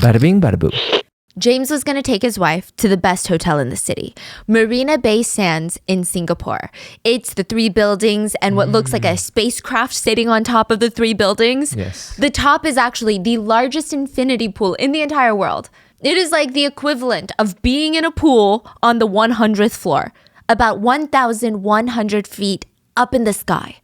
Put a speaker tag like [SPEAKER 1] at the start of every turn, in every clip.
[SPEAKER 1] Bada bing, bada boo.
[SPEAKER 2] James was going to take his wife to the best hotel in the city, Marina Bay Sands in Singapore. It's the 3 buildings and what looks like a spacecraft sitting on top of the 3 buildings.
[SPEAKER 1] Yes.
[SPEAKER 2] The top is actually the largest infinity pool in the entire world. It is like the equivalent of being in a pool on the 100th floor, about 1,100 feet up in the sky.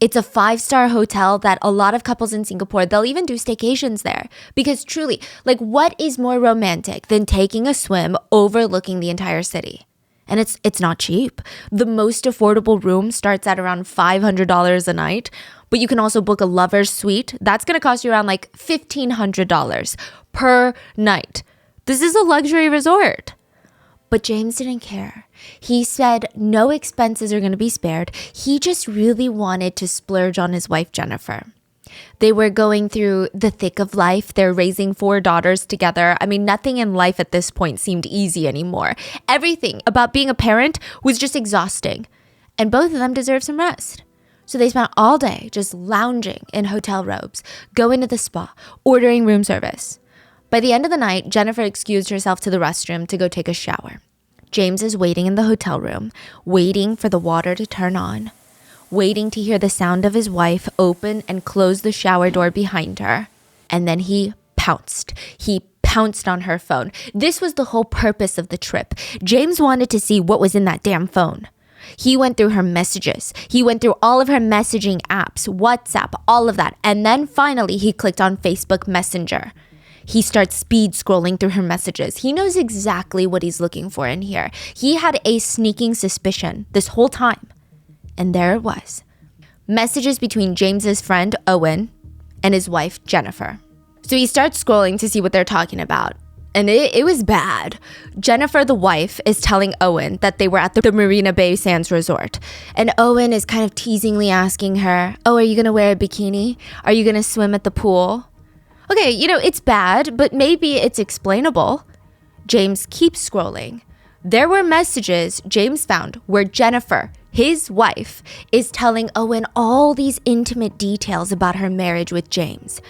[SPEAKER 2] It's a 5-star hotel that a lot of couples in Singapore, they'll even do staycations there. Because truly, like, what is more romantic than taking a swim overlooking the entire city? And it's not cheap. The most affordable room starts at around $500 a night. But you can also book a lover's suite. That's going to cost you around like $1,500 per night. This is a luxury resort. But James didn't care. He said no expenses are going to be spared. He just really wanted to splurge on his wife, Jennifer. They were going through the thick of life. They're raising 4 daughters together. I mean, nothing in life at this point seemed easy anymore. Everything about being a parent was just exhausting. And both of them deserve some rest. So they spent all day just lounging in hotel robes, going to the spa, ordering room service. By the end of the night, Jennifer excused herself to the restroom to go take a shower. James is waiting in the hotel room, waiting for the water to turn on, waiting to hear the sound of his wife open and close the shower door behind her. And then he pounced. He pounced on her phone. This was the whole purpose of the trip. James wanted to see what was in that damn phone. He went through her messages. He went through all of her messaging apps, WhatsApp, all of that. And then finally, he clicked on Facebook Messenger. He starts speed scrolling through her messages. He knows exactly what he's looking for in here. He had a sneaking suspicion this whole time. And there it was. Messages between James's friend, Owen, and his wife, Jennifer. So he starts scrolling to see what they're talking about. And it was bad. Jennifer, the wife, is telling Owen that they were at the Marina Bay Sands resort. And Owen is kind of teasingly asking her, "Oh, are you going to wear a bikini? Are you going to swim at the pool?" Okay, it's bad, but maybe it's explainable. James keeps scrolling. There were messages James found where Jennifer, his wife, is telling Owen all these intimate details about her marriage with James.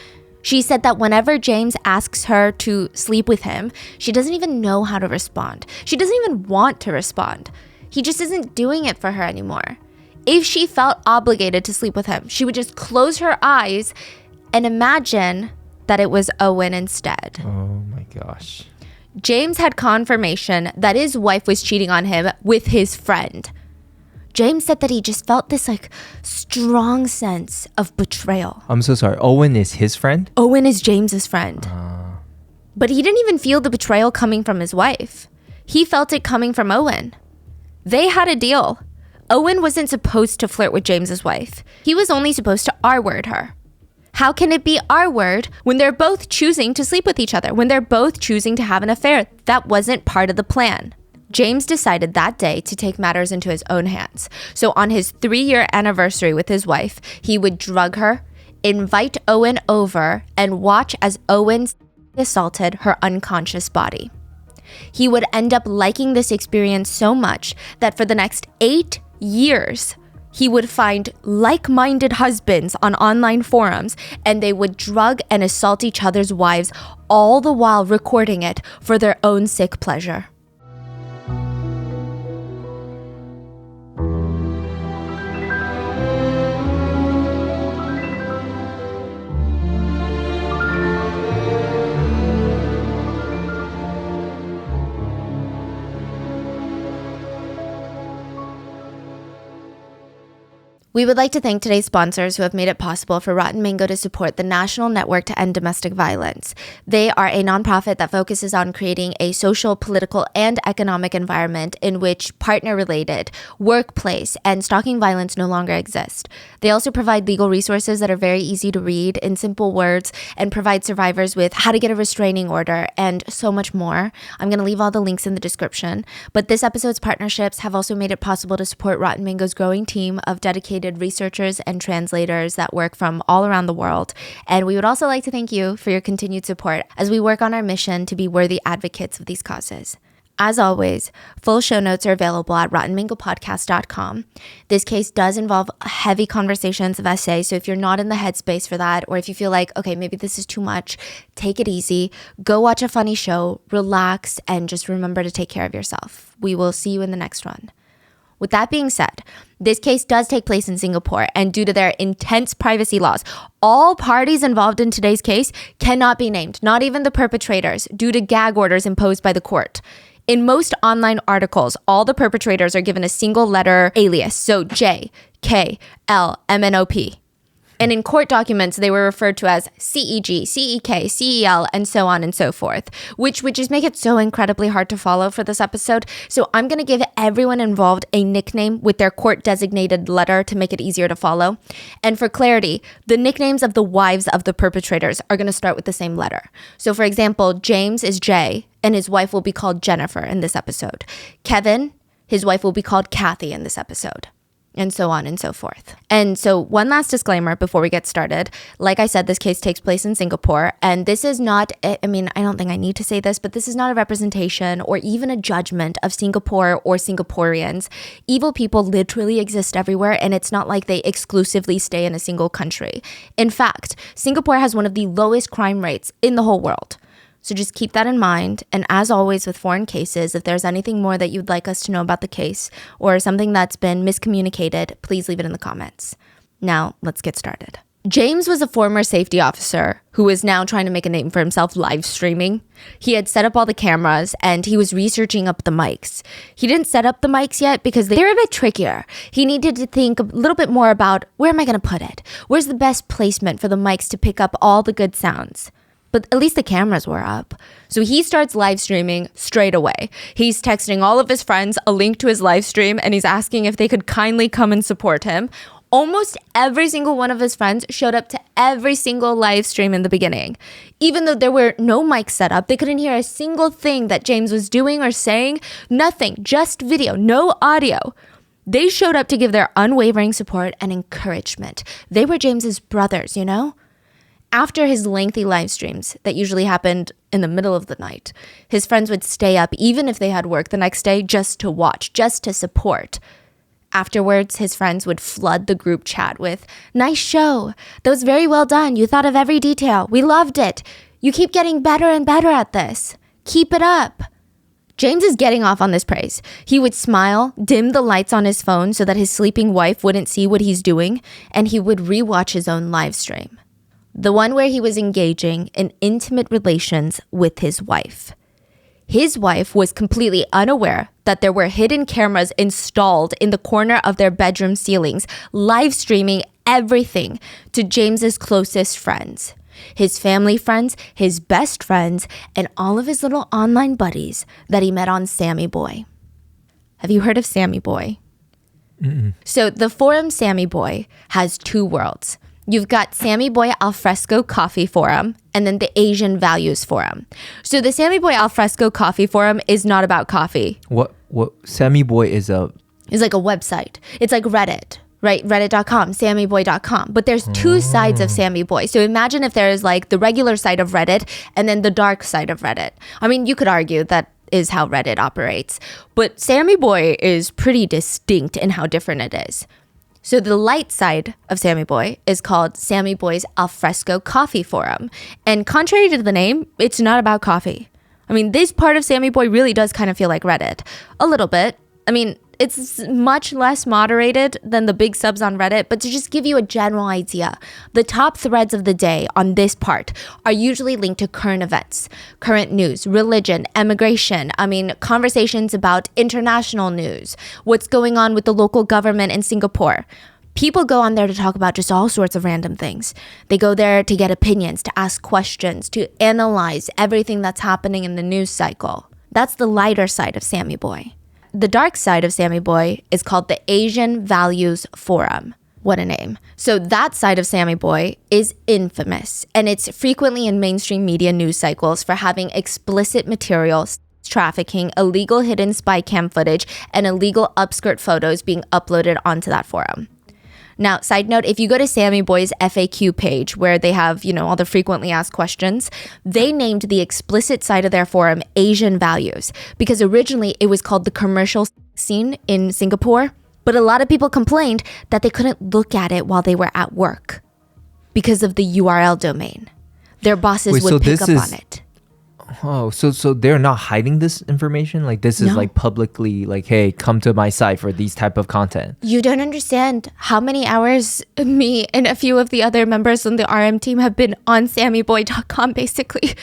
[SPEAKER 2] She said that whenever James asks her to sleep with him, she doesn't even know how to respond. She doesn't even want to respond. He just isn't doing it for her anymore. If she felt obligated to sleep with him, she would just close her eyes and imagine that it was Owen instead.
[SPEAKER 1] Oh my gosh.
[SPEAKER 2] James had confirmation that his wife was cheating on him with his friend. James said that he just felt this strong sense of betrayal.
[SPEAKER 1] I'm so sorry. Owen is his friend?
[SPEAKER 2] Owen is James's friend. But he didn't even feel the betrayal coming from his wife. He felt it coming from Owen. They had a deal. Owen wasn't supposed to flirt with James's wife. He was only supposed to R-word her. How can it be R-word when they're both choosing to sleep with each other, when they're both choosing to have an affair? That wasn't part of the plan. James decided that day to take matters into his own hands. So on his 3-year anniversary with his wife, he would drug her, invite Owen over, and watch as Owen assaulted her unconscious body. He would end up liking this experience so much that for the next 8 years, he would find like-minded husbands on online forums, and they would drug and assault each other's wives, all the while recording it for their own sick pleasure. We would like to thank today's sponsors who have made it possible for Rotten Mango to support the National Network to End Domestic Violence. They are a nonprofit that focuses on creating a social, political, and economic environment in which partner-related, workplace, and stalking violence no longer exist. They also provide legal resources that are very easy to read in simple words and provide survivors with how to get a restraining order and so much more. I'm going to leave all the links in the description. But this episode's partnerships have also made it possible to support Rotten Mango's growing team of dedicated researchers and translators that work from all around the world. And we would also like to thank you for your continued support as we work on our mission to be worthy advocates of these causes. As always, full show notes are available at rottenmangopodcast.com. This case does involve heavy conversations of essay, so if you're not in the headspace for that, or if you feel like, okay, maybe this is too much, take it easy. Go watch a funny show, relax, and just remember to take care of yourself. We will see you in the next one. With that being said, this case does take place in Singapore, and due to their intense privacy laws, all parties involved in today's case cannot be named, not even the perpetrators, due to gag orders imposed by the court. In most online articles, all the perpetrators are given a single letter alias, so J, K, L, M, N, O, P. And in court documents, they were referred to as CEG, CEK, CEL, and so on and so forth, which would just make it so incredibly hard to follow for this episode. So I'm going to give everyone involved a nickname with their court-designated letter to make it easier to follow. And for clarity, the nicknames of the wives of the perpetrators are going to start with the same letter. So for example, James is J, and his wife will be called Jennifer in this episode. Kevin, his wife will be called Kathy in this episode. And so on and so forth. And so one last disclaimer before we get started. Like I said, this case takes place in Singapore, and this is not, I don't think I need to say this, but this is not a representation or even a judgment of Singapore or Singaporeans. Evil people literally exist everywhere, and it's not like they exclusively stay in a single country. In fact, Singapore has one of the lowest crime rates in the whole world. So just keep that in mind. And as always with foreign cases, if there's anything more that you'd like us to know about the case or something that's been miscommunicated, please leave it in the comments. Now, let's get started. James was a former safety officer who is now trying to make a name for himself live streaming. He had set up all the cameras and he was researching up the mics. He didn't set up the mics yet because they're a bit trickier. He needed to think a little bit more about where am I going to put it? Where's the best placement for the mics to pick up all the good sounds? But at least the cameras were up. So he starts live streaming straight away. He's texting all of his friends a link to his live stream, and he's asking if they could kindly come and support him. Almost every single one of his friends showed up to every single live stream in the beginning. Even though there were no mics set up, they couldn't hear a single thing that James was doing or saying. Nothing, just video, no audio. They showed up to give their unwavering support and encouragement. They were James's brothers, you know? After his lengthy live streams that usually happened in the middle of the night, his friends would stay up even if they had work the next day just to watch, just to support. Afterwards, his friends would flood the group chat with, "Nice show. That was very well done. You thought of every detail. We loved it. You keep getting better and better at this. Keep it up." James is getting off on this praise. He would smile, dim the lights on his phone so that his sleeping wife wouldn't see what he's doing, and he would rewatch his own live stream. The one where he was engaging in intimate relations with his wife. His wife was completely unaware that there were hidden cameras installed in the corner of their bedroom ceilings, live streaming everything to James's closest friends. His family friends, his best friends, and all of his little online buddies that he met on Sammy Boy. Have you heard of Sammy Boy?
[SPEAKER 1] Mm-mm.
[SPEAKER 2] So the forum Sammy Boy has two worlds. You've got Sammy Boy Alfresco Coffee Forum and then the Asian Values Forum. So the Sammy Boy Alfresco Coffee Forum is not about coffee.
[SPEAKER 1] What Sammy Boy is a...
[SPEAKER 2] It's like a website. It's like Reddit, right? Reddit.com, SammyBoy.com. But there's two sides of Sammy Boy. So imagine if there is like the regular side of Reddit and then the dark side of Reddit. I mean, you could argue that is how Reddit operates. But Sammy Boy is pretty distinct in how different it is. So the light side of Sammy Boy is called Sammy Boy's Alfresco Coffee Forum. And contrary to the name, it's not about coffee. I mean, this part of Sammy Boy really does kind of feel like Reddit. A little bit. I mean, it's much less moderated than the big subs on Reddit, but to just give you a general idea, the top threads of the day on this part are usually linked to current events, current news, religion, immigration, conversations about international news, what's going on with the local government in Singapore. People go on there to talk about just all sorts of random things. They go there to get opinions, to ask questions, to analyze everything that's happening in the news cycle. That's the lighter side of Sammy Boy. The dark side of Sammy Boy is called the Asian Values Forum. What a name. So that side of Sammy Boy is infamous, and it's frequently in mainstream media news cycles for having explicit materials, trafficking, illegal hidden spy cam footage, and illegal upskirt photos being uploaded onto that forum. Now, side note, if you go to Sammy Boy's FAQ page where they have, all the frequently asked questions, they named the explicit side of their forum Asian Values because originally it was called the commercial scene in Singapore. But a lot of people complained that they couldn't look at it while they were at work because of the URL domain. Their bosses would pick up on it.
[SPEAKER 1] Oh, so they're not hiding this information? Like this is like publicly like, hey, come to my site for these type of content.
[SPEAKER 2] You don't understand how many hours me and a few of the other members on the RM team have been on sammyboy.com basically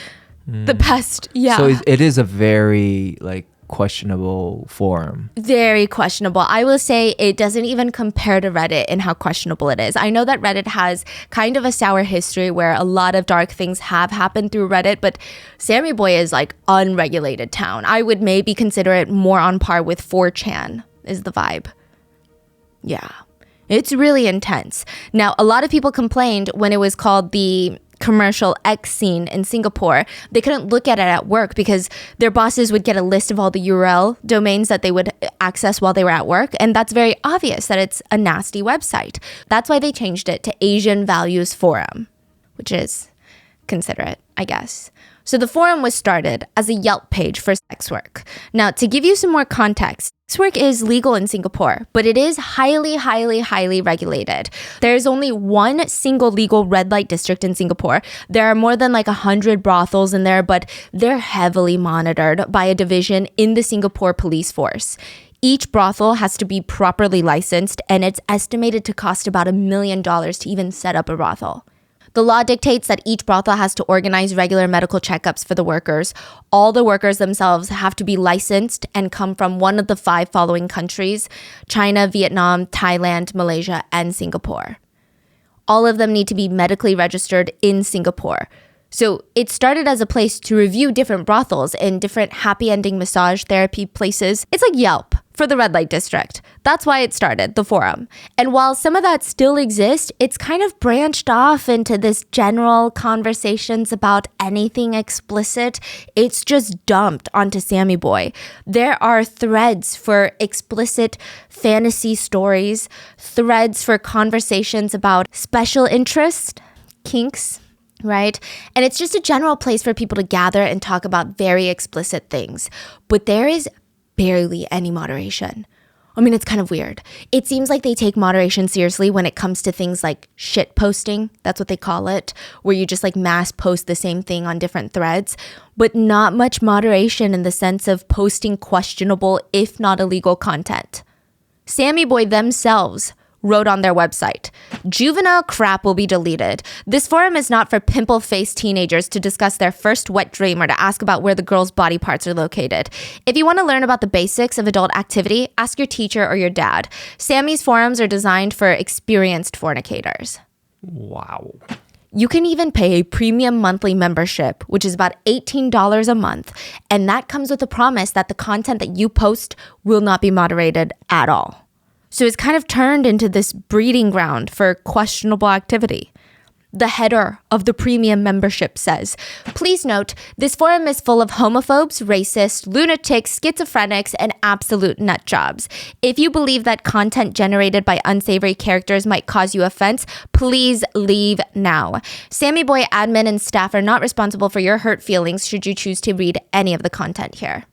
[SPEAKER 2] the past,
[SPEAKER 1] So it is a very like questionable forum.
[SPEAKER 2] Very questionable. I will say it doesn't even compare to Reddit in how questionable it is. I know that Reddit has kind of a sour history where a lot of dark things have happened through Reddit, but Sammy Boy is like unregulated town. I would maybe consider it more on par with 4chan is the vibe. Yeah. It's really intense. Now, a lot of people complained when it was called the commercial X scene in Singapore. They couldn't look at it at work because their bosses would get a list of all the URL domains that they would access while they were at work. And that's very obvious that it's a nasty website. That's why they changed it to Asian Values Forum, which is considerate, I guess. So the forum was started as a Yelp page for sex work. Now, to give you some more context, sex work is legal in Singapore, but it is highly, highly, highly regulated. There's only one single legal red light district in Singapore. There are more than like 100 brothels in there, but they're heavily monitored by a division in the Singapore police force. Each brothel has to be properly licensed, and it's estimated to cost about $1 million to even set up a brothel. The law dictates that each brothel has to organize regular medical checkups for the workers. All the workers themselves have to be licensed and come from one of the 5 following countries: China, Vietnam, Thailand, Malaysia, and Singapore. All of them need to be medically registered in Singapore. So it started as a place to review different brothels and different happy ending massage therapy places. It's like Yelp for the red light district. That's why it started, the forum. And while some of that still exists, it's kind of branched off into this general conversations about anything explicit. It's just dumped onto Sammy Boy. There are threads for explicit fantasy stories, threads for conversations about special interest, kinks, right? And it's just a general place for people to gather and talk about very explicit things. But there is barely any moderation. I mean, it's kind of weird. It seems like they take moderation seriously when it comes to things like shit posting. That's what they call it, where you just like mass post the same thing on different threads, but not much moderation in the sense of posting questionable, if not illegal content. Sammy Boy themselves wrote on their website, "Juvenile crap will be deleted. This forum is not for pimple-faced teenagers to discuss their first wet dream or to ask about where the girl's body parts are located. If you want to learn about the basics of adult activity, ask your teacher or your dad. Sammy's forums are designed for experienced fornicators."
[SPEAKER 1] Wow.
[SPEAKER 2] You can even pay a premium monthly membership, which is about $18 a month. And that comes with a promise that the content that you post will not be moderated at all. So it's kind of turned into this breeding ground for questionable activity. The header of the premium membership says, "Please note, this forum is full of homophobes, racists, lunatics, schizophrenics, and absolute nut jobs. If you believe that content generated by unsavory characters might cause you offense, please leave now. Sammy Boy admin and staff are not responsible for your hurt feelings should you choose to read any of the content here."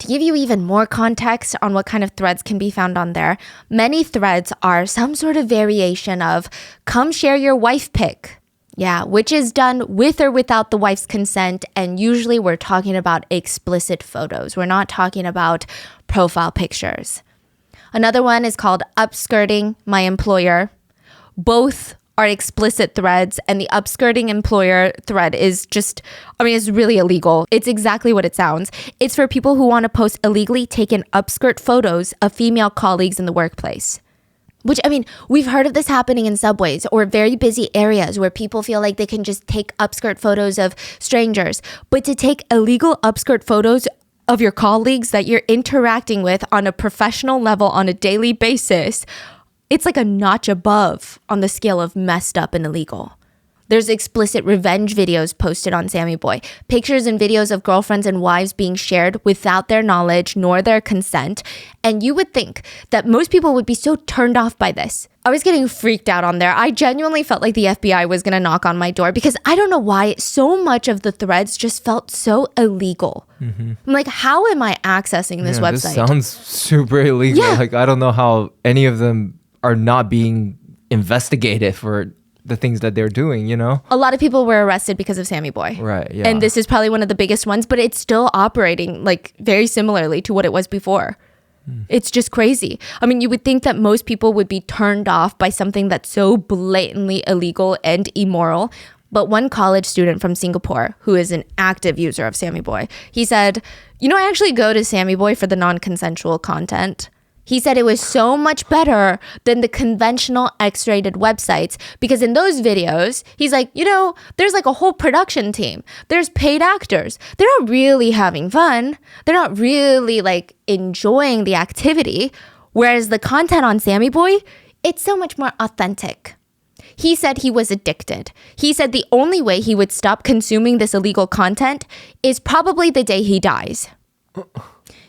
[SPEAKER 2] To give you even more context on what kind of threads can be found on there, many threads are some sort of variation of "come share your wife pic." Yeah, which is done with or without the wife's consent, and usually we're talking about explicit photos. We're not talking about profile pictures. Another one is called "upskirting my employer." Both are explicit threads, and the upskirting employer thread is just, it's really illegal. It's exactly what it sounds. It's for people who want to post illegally taken upskirt photos of female colleagues in the workplace. Which, we've heard of this happening in subways or very busy areas where people feel like they can just take upskirt photos of strangers. But to take illegal upskirt photos of your colleagues that you're interacting with on a professional level on a daily basis, it's like a notch above on the scale of messed up and illegal. There's explicit revenge videos posted on Sammy Boy, pictures and videos of girlfriends and wives being shared without their knowledge nor their consent. And you would think that most people would be so turned off by this. I was getting freaked out on there. I genuinely felt like the FBI was going to knock on my door because I don't know why so much of the threads just felt so illegal. I'm like, how am I accessing this website?
[SPEAKER 1] This sounds super illegal.
[SPEAKER 2] Yeah.
[SPEAKER 1] Like, I don't know how any of them are not being investigated for the things that they're doing, you know?
[SPEAKER 2] A lot of people were arrested because of Sammy Boy.
[SPEAKER 1] Right, yeah.
[SPEAKER 2] And this is probably one of the biggest ones, but it's still operating like very similarly to what it was before. It's just crazy. I mean, you would think that most people would be turned off by something that's so blatantly illegal and immoral. But one college student from Singapore, who is an active user of Sammy Boy, he said, I actually go to Sammy Boy for the non-consensual content. He said it was so much better than the conventional X-rated websites because in those videos, he's like, there's like a whole production team. There's paid actors. They're not really having fun. They're not really like enjoying the activity. Whereas the content on Sammy Boy, it's so much more authentic. He said he was addicted. He said the only way he would stop consuming this illegal content is probably the day he dies.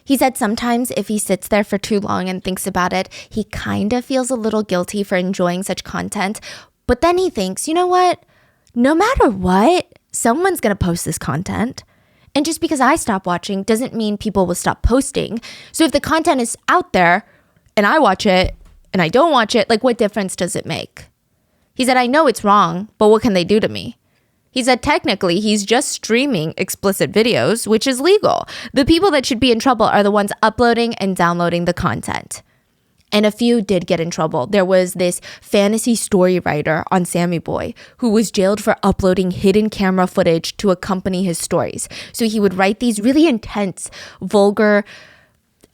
[SPEAKER 2] He said sometimes if he sits there for too long and thinks about it, he kind of feels a little guilty for enjoying such content. But then he thinks, you know what? No matter what, someone's going to post this content. And just because I stop watching doesn't mean people will stop posting. So if the content is out there and I watch it and I don't watch it, like what difference does it make? He said, I know it's wrong, but what can they do to me? He said technically he's just streaming explicit videos, which is legal. The people that should be in trouble are the ones uploading and downloading the content. And a few did get in trouble. There was this fantasy story writer on Sammy Boy who was jailed for uploading hidden camera footage to accompany his stories. So he would write these really intense, vulgar,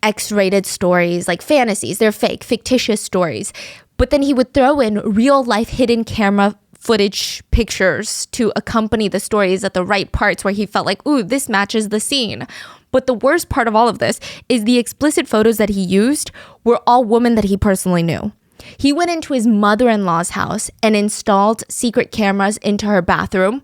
[SPEAKER 2] X-rated stories, like fantasies. They're fake, fictitious stories. But then he would throw in real-life hidden camera footage pictures to accompany the stories at the right parts where he felt like, ooh, this matches the scene. But the worst part of all of this is the explicit photos that he used were all women that he personally knew. He went into his mother-in-law's house and installed secret cameras into her bathroom.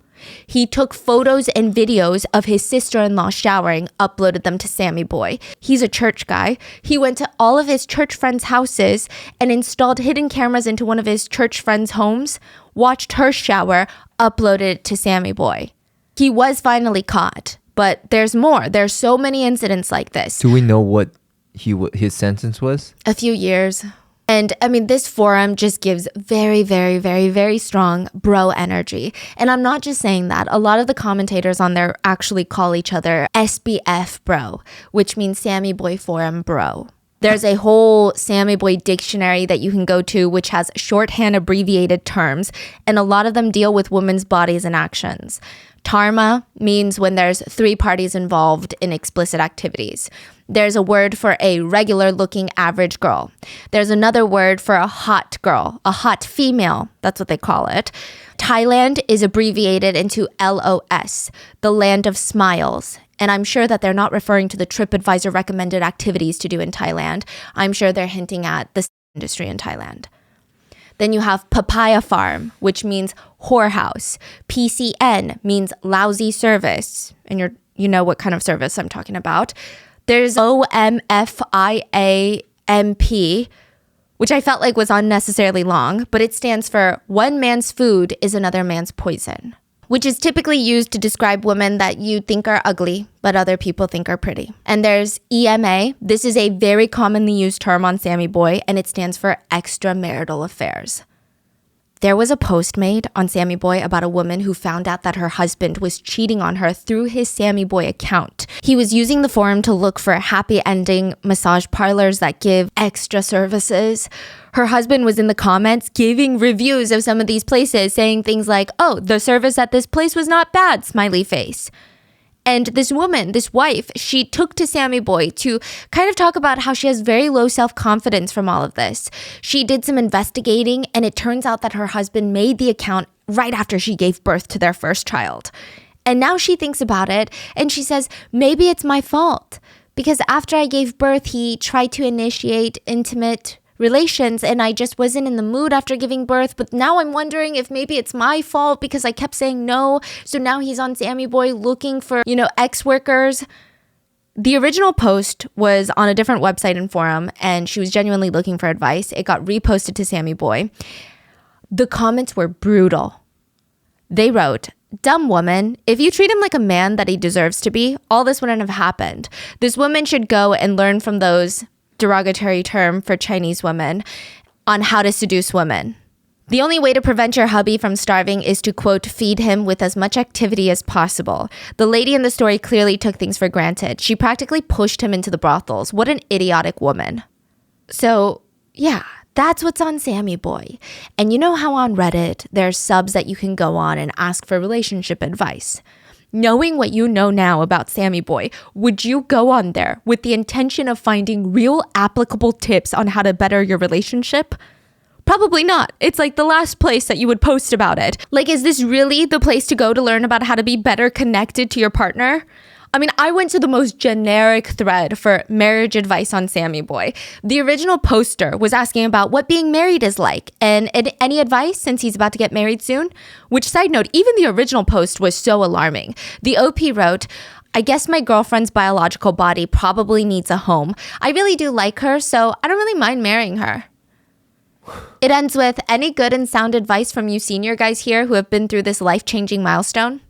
[SPEAKER 2] He took photos and videos of his sister-in-law showering, uploaded them to Sammy Boy. He's a church guy. He went to all of his church friends' houses and installed hidden cameras into one of his church friends' homes, watched her shower, uploaded it to Sammy Boy. He was finally caught, but there's more. There's so many incidents like this.
[SPEAKER 1] Do we know what his sentence was?
[SPEAKER 2] A few years. And I mean, this forum just gives very, very, very, very strong bro energy. And I'm not just saying that. A lot of the commentators on there actually call each other SBF bro, which means Sammy Boy Forum bro. There's a whole Sammy Boy dictionary that you can go to, which has shorthand abbreviated terms, and a lot of them deal with women's bodies and actions. Tarma means when there's 3 parties involved in explicit activities. There's a word for a regular-looking average girl. There's another word for a hot girl, a hot female. That's what they call it. Thailand is abbreviated into LOS, the land of smiles. And I'm sure that they're not referring to the TripAdvisor recommended activities to do in Thailand. I'm sure they're hinting at the industry in Thailand. Then you have papaya farm, which means whorehouse. PCN means lousy service. And you know what kind of service I'm talking about. There's OMFIAMP, which I felt like was unnecessarily long, but it stands for one man's food is another man's poison, which is typically used to describe women that you think are ugly, but other people think are pretty. And there's EMA. This is a very commonly used term on Sammy Boy, and it stands for extramarital affairs. There was a post made on Sammy Boy about a woman who found out that her husband was cheating on her through his Sammy Boy account. He was using the forum to look for happy ending massage parlors that give extra services. Her husband was in the comments giving reviews of some of these places, saying things like, oh, the service at this place was not bad, smiley face. And this woman, this wife, she took to Sammy Boy to kind of talk about how she has very low self-confidence from all of this. She did some investigating, and it turns out that her husband made the account right after she gave birth to their first child. And now she thinks about it, and she says, maybe it's my fault. Because after I gave birth, he tried to initiate intimate relations, and I just wasn't in the mood after giving birth. But now I'm wondering if maybe it's my fault because I kept saying no. So now he's on Sammy Boy looking for, ex-workers. The original post was on a different website and forum, and she was genuinely looking for advice. It got reposted to Sammy Boy. The comments were brutal. They wrote, "Dumb woman, if you treat him like a man that he deserves to be, all this wouldn't have happened. This woman should go and learn from those," derogatory term for Chinese women, "on how to seduce women. The only way to prevent your hubby from starving is to, quote, feed him with as much activity as possible. The lady in the story clearly took things for granted. She practically pushed him into the brothels. What an idiotic woman." So, yeah, that's what's on Sammy Boy. And you know how on Reddit, there's subs that you can go on and ask for relationship advice. Knowing what you know now about Sammy Boy, would you go on there with the intention of finding real applicable tips on how to better your relationship? Probably not. It's like the last place that you would post about it. Like, is this really the place to go to learn about how to be better connected to your partner? I mean, I went to the most generic thread for marriage advice on Sammy Boy. The original poster was asking about what being married is like and any advice since he's about to get married soon. Which, side note, even the original post was so alarming. The OP wrote, "I guess my girlfriend's biological body probably needs a home. I really do like her, so I don't really mind marrying her." It ends with, "Any good and sound advice from you senior guys here who have been through this life-changing milestone?"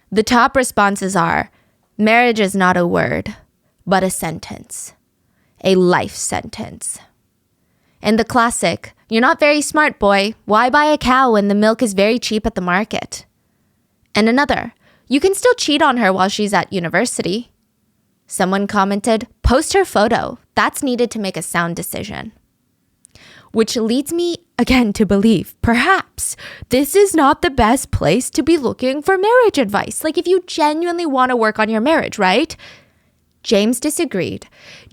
[SPEAKER 2] The top responses are, "Marriage is not a word, but a sentence. A life sentence." And the classic, "You're not very smart, boy. Why buy a cow when the milk is very cheap at the market?" And another, "You can still cheat on her while she's at university." Someone commented, "Post her photo. That's needed to make a sound decision." Which leads me again to believe, perhaps, this is not the best place to be looking for marriage advice. Like if you genuinely want to work on your marriage, right? James disagreed.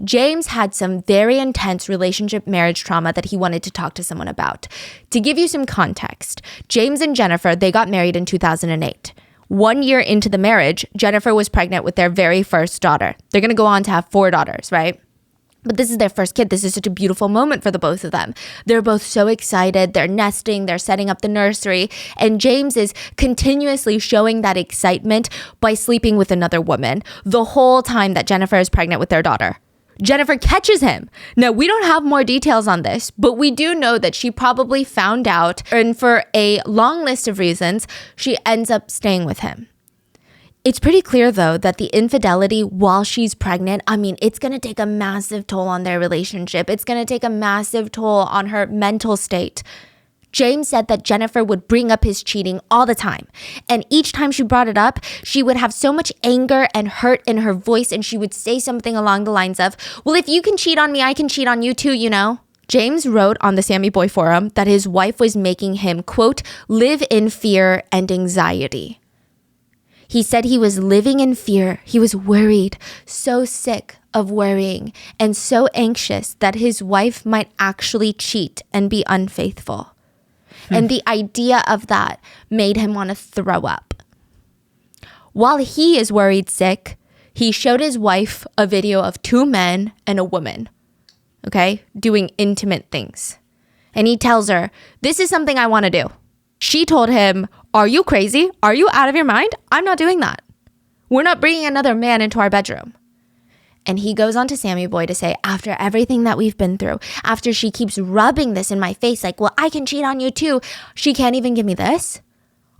[SPEAKER 2] James had some very intense relationship marriage trauma that he wanted to talk to someone about. To give you some context, James and Jennifer, they got married in 2008. 1 year into the marriage, Jennifer was pregnant with their very first daughter. They're going to go on to have 4 daughters, right? But this is their first kid. This is such a beautiful moment for the both of them. They're both so excited. They're nesting. They're setting up the nursery. And James is continuously showing that excitement by sleeping with another woman the whole time that Jennifer is pregnant with their daughter. Jennifer catches him. Now, we don't have more details on this, but we do know that she probably found out, and for a long list of reasons, she ends up staying with him. It's pretty clear, though, that the infidelity while she's pregnant, I mean, it's going to take a massive toll on their relationship. It's going to take a massive toll on her mental state. James said that Jennifer would bring up his cheating all the time. And each time she brought it up, she would have so much anger and hurt in her voice. And she would say something along the lines of, "Well, if you can cheat on me, I can cheat on you too, you know?" James wrote on the Sammy Boy forum that his wife was making him, quote, live in fear and anxiety. He said he was living in fear. He was worried, so sick of worrying, and so anxious that his wife might actually cheat and be unfaithful. And the idea of that made him want to throw up. While he is worried sick, he showed his wife a video of 2 men and a woman, okay, doing intimate things. And he tells her, "This is something I want to do." She told him, "Are you crazy? Are you out of your mind? I'm not doing that. We're not bringing another man into our bedroom." And he goes on to Sammy Boy to say, after everything that we've been through, after she keeps rubbing this in my face, like, "Well, I can cheat on you too. She can't even give me this."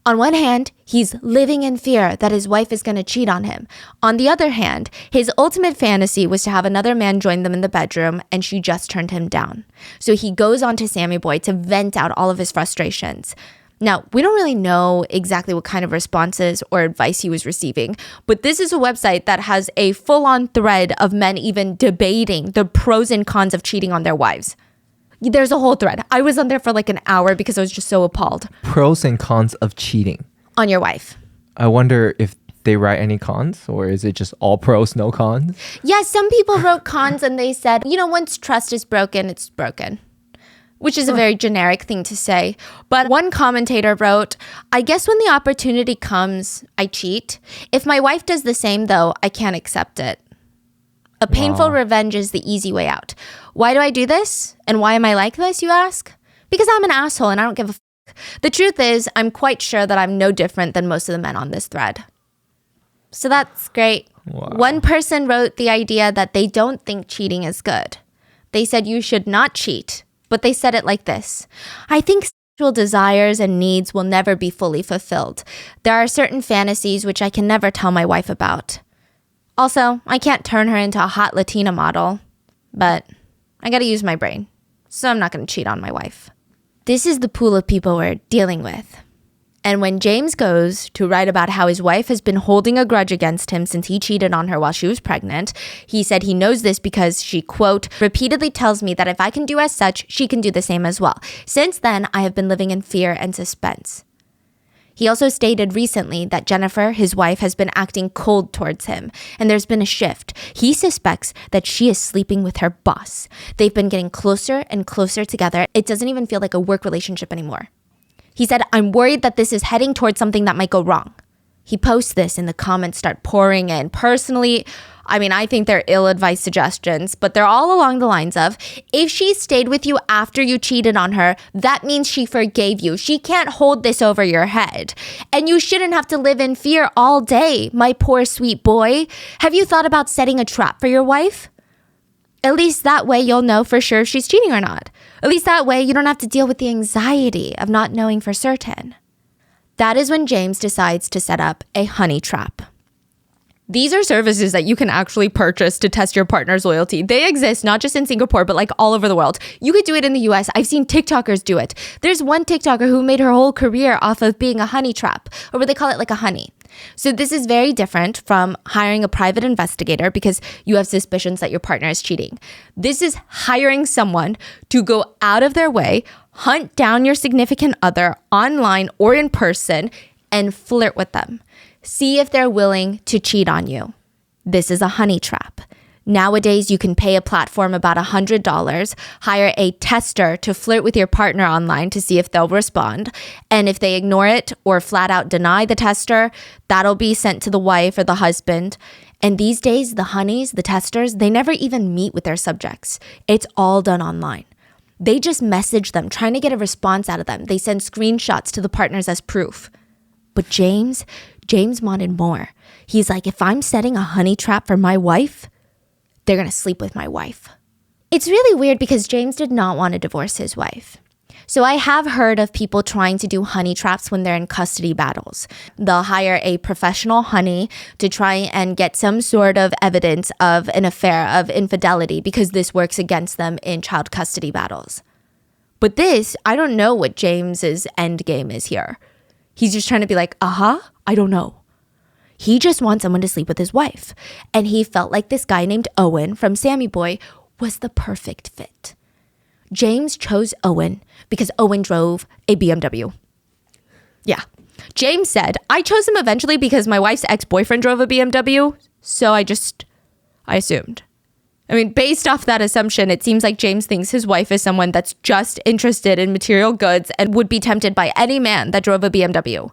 [SPEAKER 2] On one hand, he's living in fear that his wife is going to cheat on him. On the other hand, his ultimate fantasy was to have another man join them in the bedroom, and she just turned him down. So he goes on to Sammy Boy to vent out all of his frustrations. Now, we don't really know exactly what kind of responses or advice he was receiving, but this is a website that has a full-on thread of men even debating the pros and cons of cheating on their wives. There's a whole thread. I was on there for like an hour because I was just so appalled.
[SPEAKER 1] Pros and cons of cheating
[SPEAKER 2] on your wife.
[SPEAKER 1] I wonder if they write any cons, or is it just all pros, no cons?
[SPEAKER 2] Yeah, some people wrote cons and they said, once trust is broken, it's broken. Which is a very generic thing to say. But one commentator wrote, "I guess when the opportunity comes, I cheat. If my wife does the same, though, I can't accept it. A painful revenge is the easy way out. Why do I do this? And why am I like this, you ask? Because I'm an asshole and I don't give a fuck. The truth is, I'm quite sure that I'm no different than most of the men on this thread." So that's great.
[SPEAKER 1] Wow.
[SPEAKER 2] One person wrote the idea that they don't think cheating is good. They said you should not cheat, but they said it like this. I think sexual desires and needs will never be fully fulfilled. There are certain fantasies which I can never tell my wife about. Also, I can't turn her into a hot Latina model, but I gotta use my brain, so I'm not gonna cheat on my wife. This is the pool of people we're dealing with. And when James goes to write about how his wife has been holding a grudge against him since he cheated on her while she was pregnant, he said he knows this because she, quote, repeatedly tells me that if I can do as such, she can do the same as well. Since then, I have been living in fear and suspense. He also stated recently that Jennifer, his wife, has been acting cold towards him, and there's been a shift. He suspects that she is sleeping with her boss. They've been getting closer and closer together. It doesn't even feel like a work relationship anymore. He said, I'm worried that this is heading towards something that might go wrong. He posts this and the comments start pouring in. Personally, I think they're ill-advised suggestions, but they're all along the lines of, if she stayed with you after you cheated on her, that means she forgave you. She can't hold this over your head. And you shouldn't have to live in fear all day, my poor sweet boy. Have you thought about setting a trap for your wife? At least that way you'll know for sure if she's cheating or not. At least that way you don't have to deal with the anxiety of not knowing for certain. That is when James decides to set up a honey trap. These are services that you can actually purchase to test your partner's loyalty. They exist not just in Singapore, but like all over the world. You could do it in the US. I've seen TikTokers do it. There's one TikToker who made her whole career off of being a honey trap, or what they call it like a honey. So this is very different from hiring a private investigator because you have suspicions that your partner is cheating. This is hiring someone to go out of their way, hunt down your significant other online or in person, and flirt with them. See if they're willing to cheat on you. This is a honey trap. Nowadays, you can pay a platform about $100, hire a tester to flirt with your partner online to see if they'll respond. And if they ignore it or flat out deny the tester, that'll be sent to the wife or the husband. And these days, the honeys, the testers, they never even meet with their subjects. It's all done online. They just message them, trying to get a response out of them. They send screenshots to the partners as proof. But James wanted more. He's like, if I'm setting a honey trap for my wife, they're going to sleep with my wife. It's really weird because James did not want to divorce his wife. So I have heard of people trying to do honey traps when they're in custody battles. They'll hire a professional honey to try and get some sort of evidence of an affair, of infidelity, because this works against them in child custody battles. But this, I don't know what James's end game is here. He's just trying to be like, I don't know. He just wants someone to sleep with his wife. And he felt like this guy named Owen from Sammy Boy was the perfect fit. James chose Owen because Owen drove a BMW. Yeah. James said, I chose him eventually because my wife's ex-boyfriend drove a BMW. So I assumed. Based off that assumption, it seems like James thinks his wife is someone that's just interested in material goods and would be tempted by any man that drove a BMW.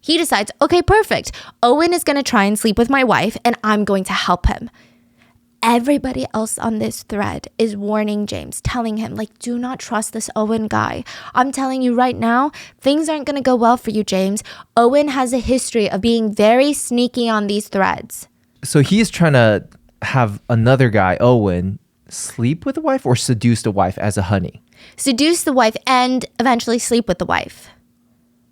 [SPEAKER 2] He decides, okay, perfect. Owen is going to try and sleep with my wife and I'm going to help him. Everybody else on this thread is warning James, telling him, do not trust this Owen guy. I'm telling you right now, things aren't going to go well for you, James. Owen has a history of being very sneaky on these threads.
[SPEAKER 1] So he's trying to have another guy, Owen, sleep with the wife or seduce the wife as a honey?
[SPEAKER 2] Seduce the wife and eventually sleep with the wife.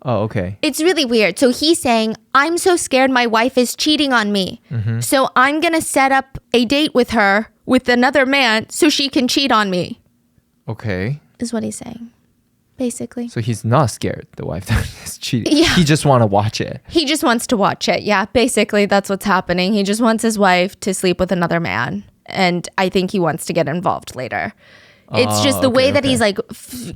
[SPEAKER 1] Oh, okay.
[SPEAKER 2] It's really weird. So he's saying, I'm so scared my wife is cheating on me. Mm-hmm. So I'm going to set up a date with her with another man so she can cheat on me.
[SPEAKER 1] Okay.
[SPEAKER 2] Is what he's saying, basically.
[SPEAKER 1] So he's not scared the wife that is cheating.
[SPEAKER 2] Yeah.
[SPEAKER 1] He just want to watch it.
[SPEAKER 2] He just wants to watch it. Yeah, basically that's what's happening. He just wants his wife to sleep with another man. And I think he wants to get involved later. It's just the way that he's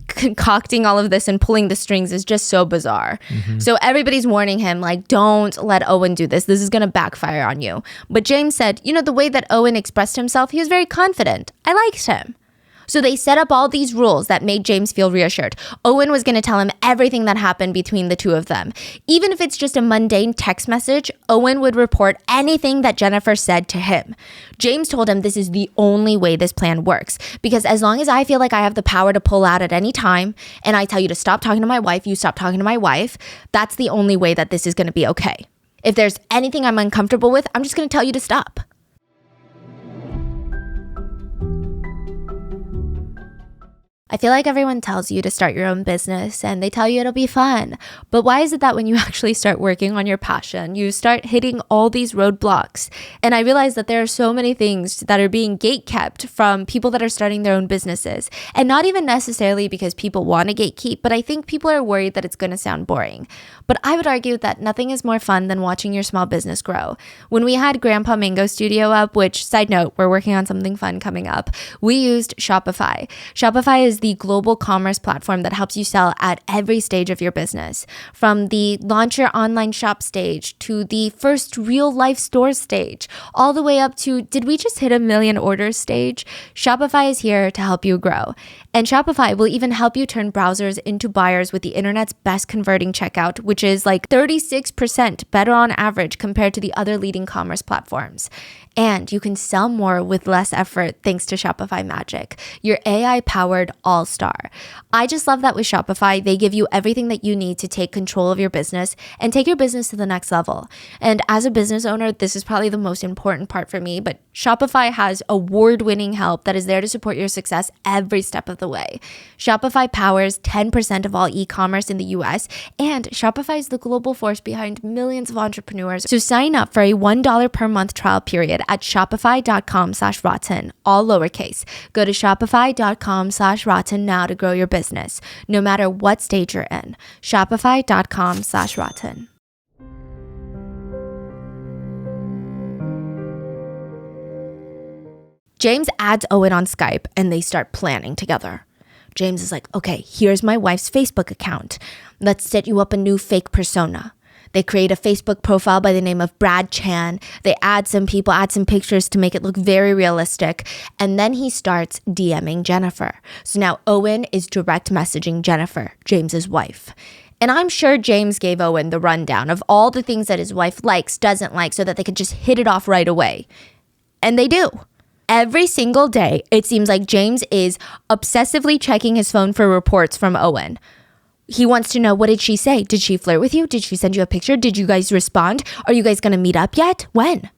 [SPEAKER 2] concocting all of this and pulling the strings is just so bizarre. Mm-hmm. So everybody's warning him, don't let Owen do this. This is going to backfire on you. But James said, the way that Owen expressed himself, he was very confident. I liked him. So they set up all these rules that made James feel reassured. Owen was going to tell him everything that happened between the two of them. Even if it's just a mundane text message, Owen would report anything that Jennifer said to him. James told him this is the only way this plan works, because as long as I feel like I have the power to pull out at any time, and I tell you to stop talking to my wife, you stop talking to my wife, that's the only way that this is going to be okay. If there's anything I'm uncomfortable with, I'm just going to tell you to stop. I feel like everyone tells you to start your own business and they tell you it'll be fun. But why is it that when you actually start working on your passion, you start hitting all these roadblocks? And I realize that there are so many things that are being gatekept from people that are starting their own businesses. And not even necessarily because people want to gatekeep, but I think people are worried that it's going to sound boring. But I would argue that nothing is more fun than watching your small business grow. When we had Grandpa Mango Studio up, which, side note, we're working on something fun coming up, we used Shopify. Shopify is the global commerce platform that helps you sell at every stage of your business. From the launch your online shop stage to the first real life store stage, all the way up to did we just hit 1 million orders stage? Shopify is here to help you grow. And Shopify will even help you turn browsers into buyers with the internet's best converting checkout, which is like 36% better on average compared to the other leading commerce platforms. And you can sell more with less effort thanks to Shopify Magic, your AI-powered all-star. I just love that with Shopify, they give you everything that you need to take control of your business and take your business to the next level. And as a business owner, this is probably the most important part for me, but Shopify has award-winning help that is there to support your success every step of the way. Shopify powers 10% of all e-commerce in the US, and Shopify is the global force behind millions of entrepreneurs. So sign up for a $1 per month trial period at shopify.com/rotten, all lowercase. Go to shopify.com/rotten now to grow your business, no matter what stage you're in. Shopify.com/rotten. James adds Owen on Skype and they start planning together. James is like, okay, here's my wife's Facebook account. Let's set you up a new fake persona. They create a Facebook profile by the name of Brad Chan. They add some people, add some pictures to make it look very realistic. And then he starts DMing Jennifer. So now Owen is direct messaging Jennifer, James's wife. And I'm sure James gave Owen the rundown of all the things that his wife likes, doesn't like, so that they could just hit it off right away. And they do. Every single day, it seems like James is obsessively checking his phone for reports from Owen. He wants to know, what did she say? Did she flirt with you? Did she send you a picture? Did you guys respond? Are you guys going to meet up yet? When?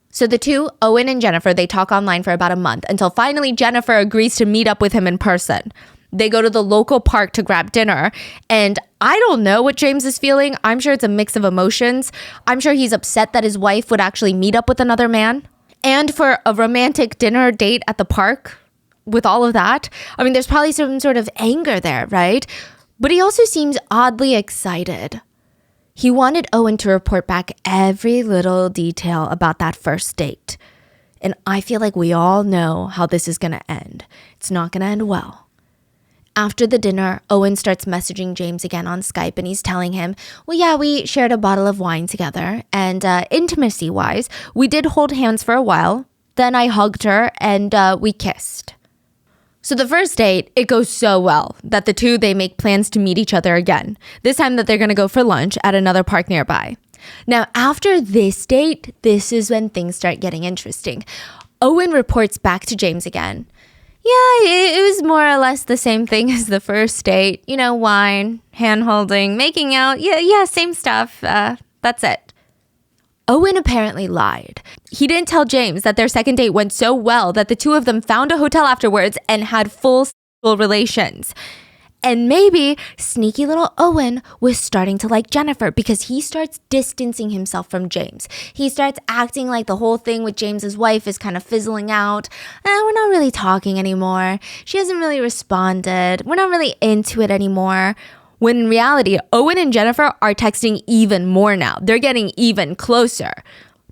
[SPEAKER 2] So the two, Owen and Jennifer, they talk online for about a month until finally Jennifer agrees to meet up with him in person. They go to the local park to grab dinner, and I don't know what James is feeling. I'm sure it's a mix of emotions. I'm sure he's upset that his wife would actually meet up with another man. And for a romantic dinner date at the park, with all of that, I mean, there's probably some sort of anger there, right? But he also seems oddly excited. He wanted Owen to report back every little detail about that first date. And I feel like we all know how this is going to end. It's not going to end well. After the dinner, Owen starts messaging James again on Skype, and he's telling him, well, yeah, we shared a bottle of wine together, and intimacy-wise, we did hold hands for a while. Then I hugged her, and we kissed. So the first date, it goes so well that the two, they make plans to meet each other again. This time that they're going to go for lunch at another park nearby. Now, after this date, this is when things start getting interesting. Owen reports back to James again. Yeah, it was more or less the same thing as the first date. You know, wine, hand-holding, making out. Yeah, same stuff. That's it. Owen apparently lied. He didn't tell James that their second date went so well that the two of them found a hotel afterwards and had full sexual relations. And maybe sneaky little Owen was starting to like Jennifer because he starts distancing himself from James. He starts acting like the whole thing with James's wife is kind of fizzling out. We're not really talking anymore. She hasn't really responded. We're not really into it anymore. When in reality, Owen and Jennifer are texting even more now. They're getting even closer.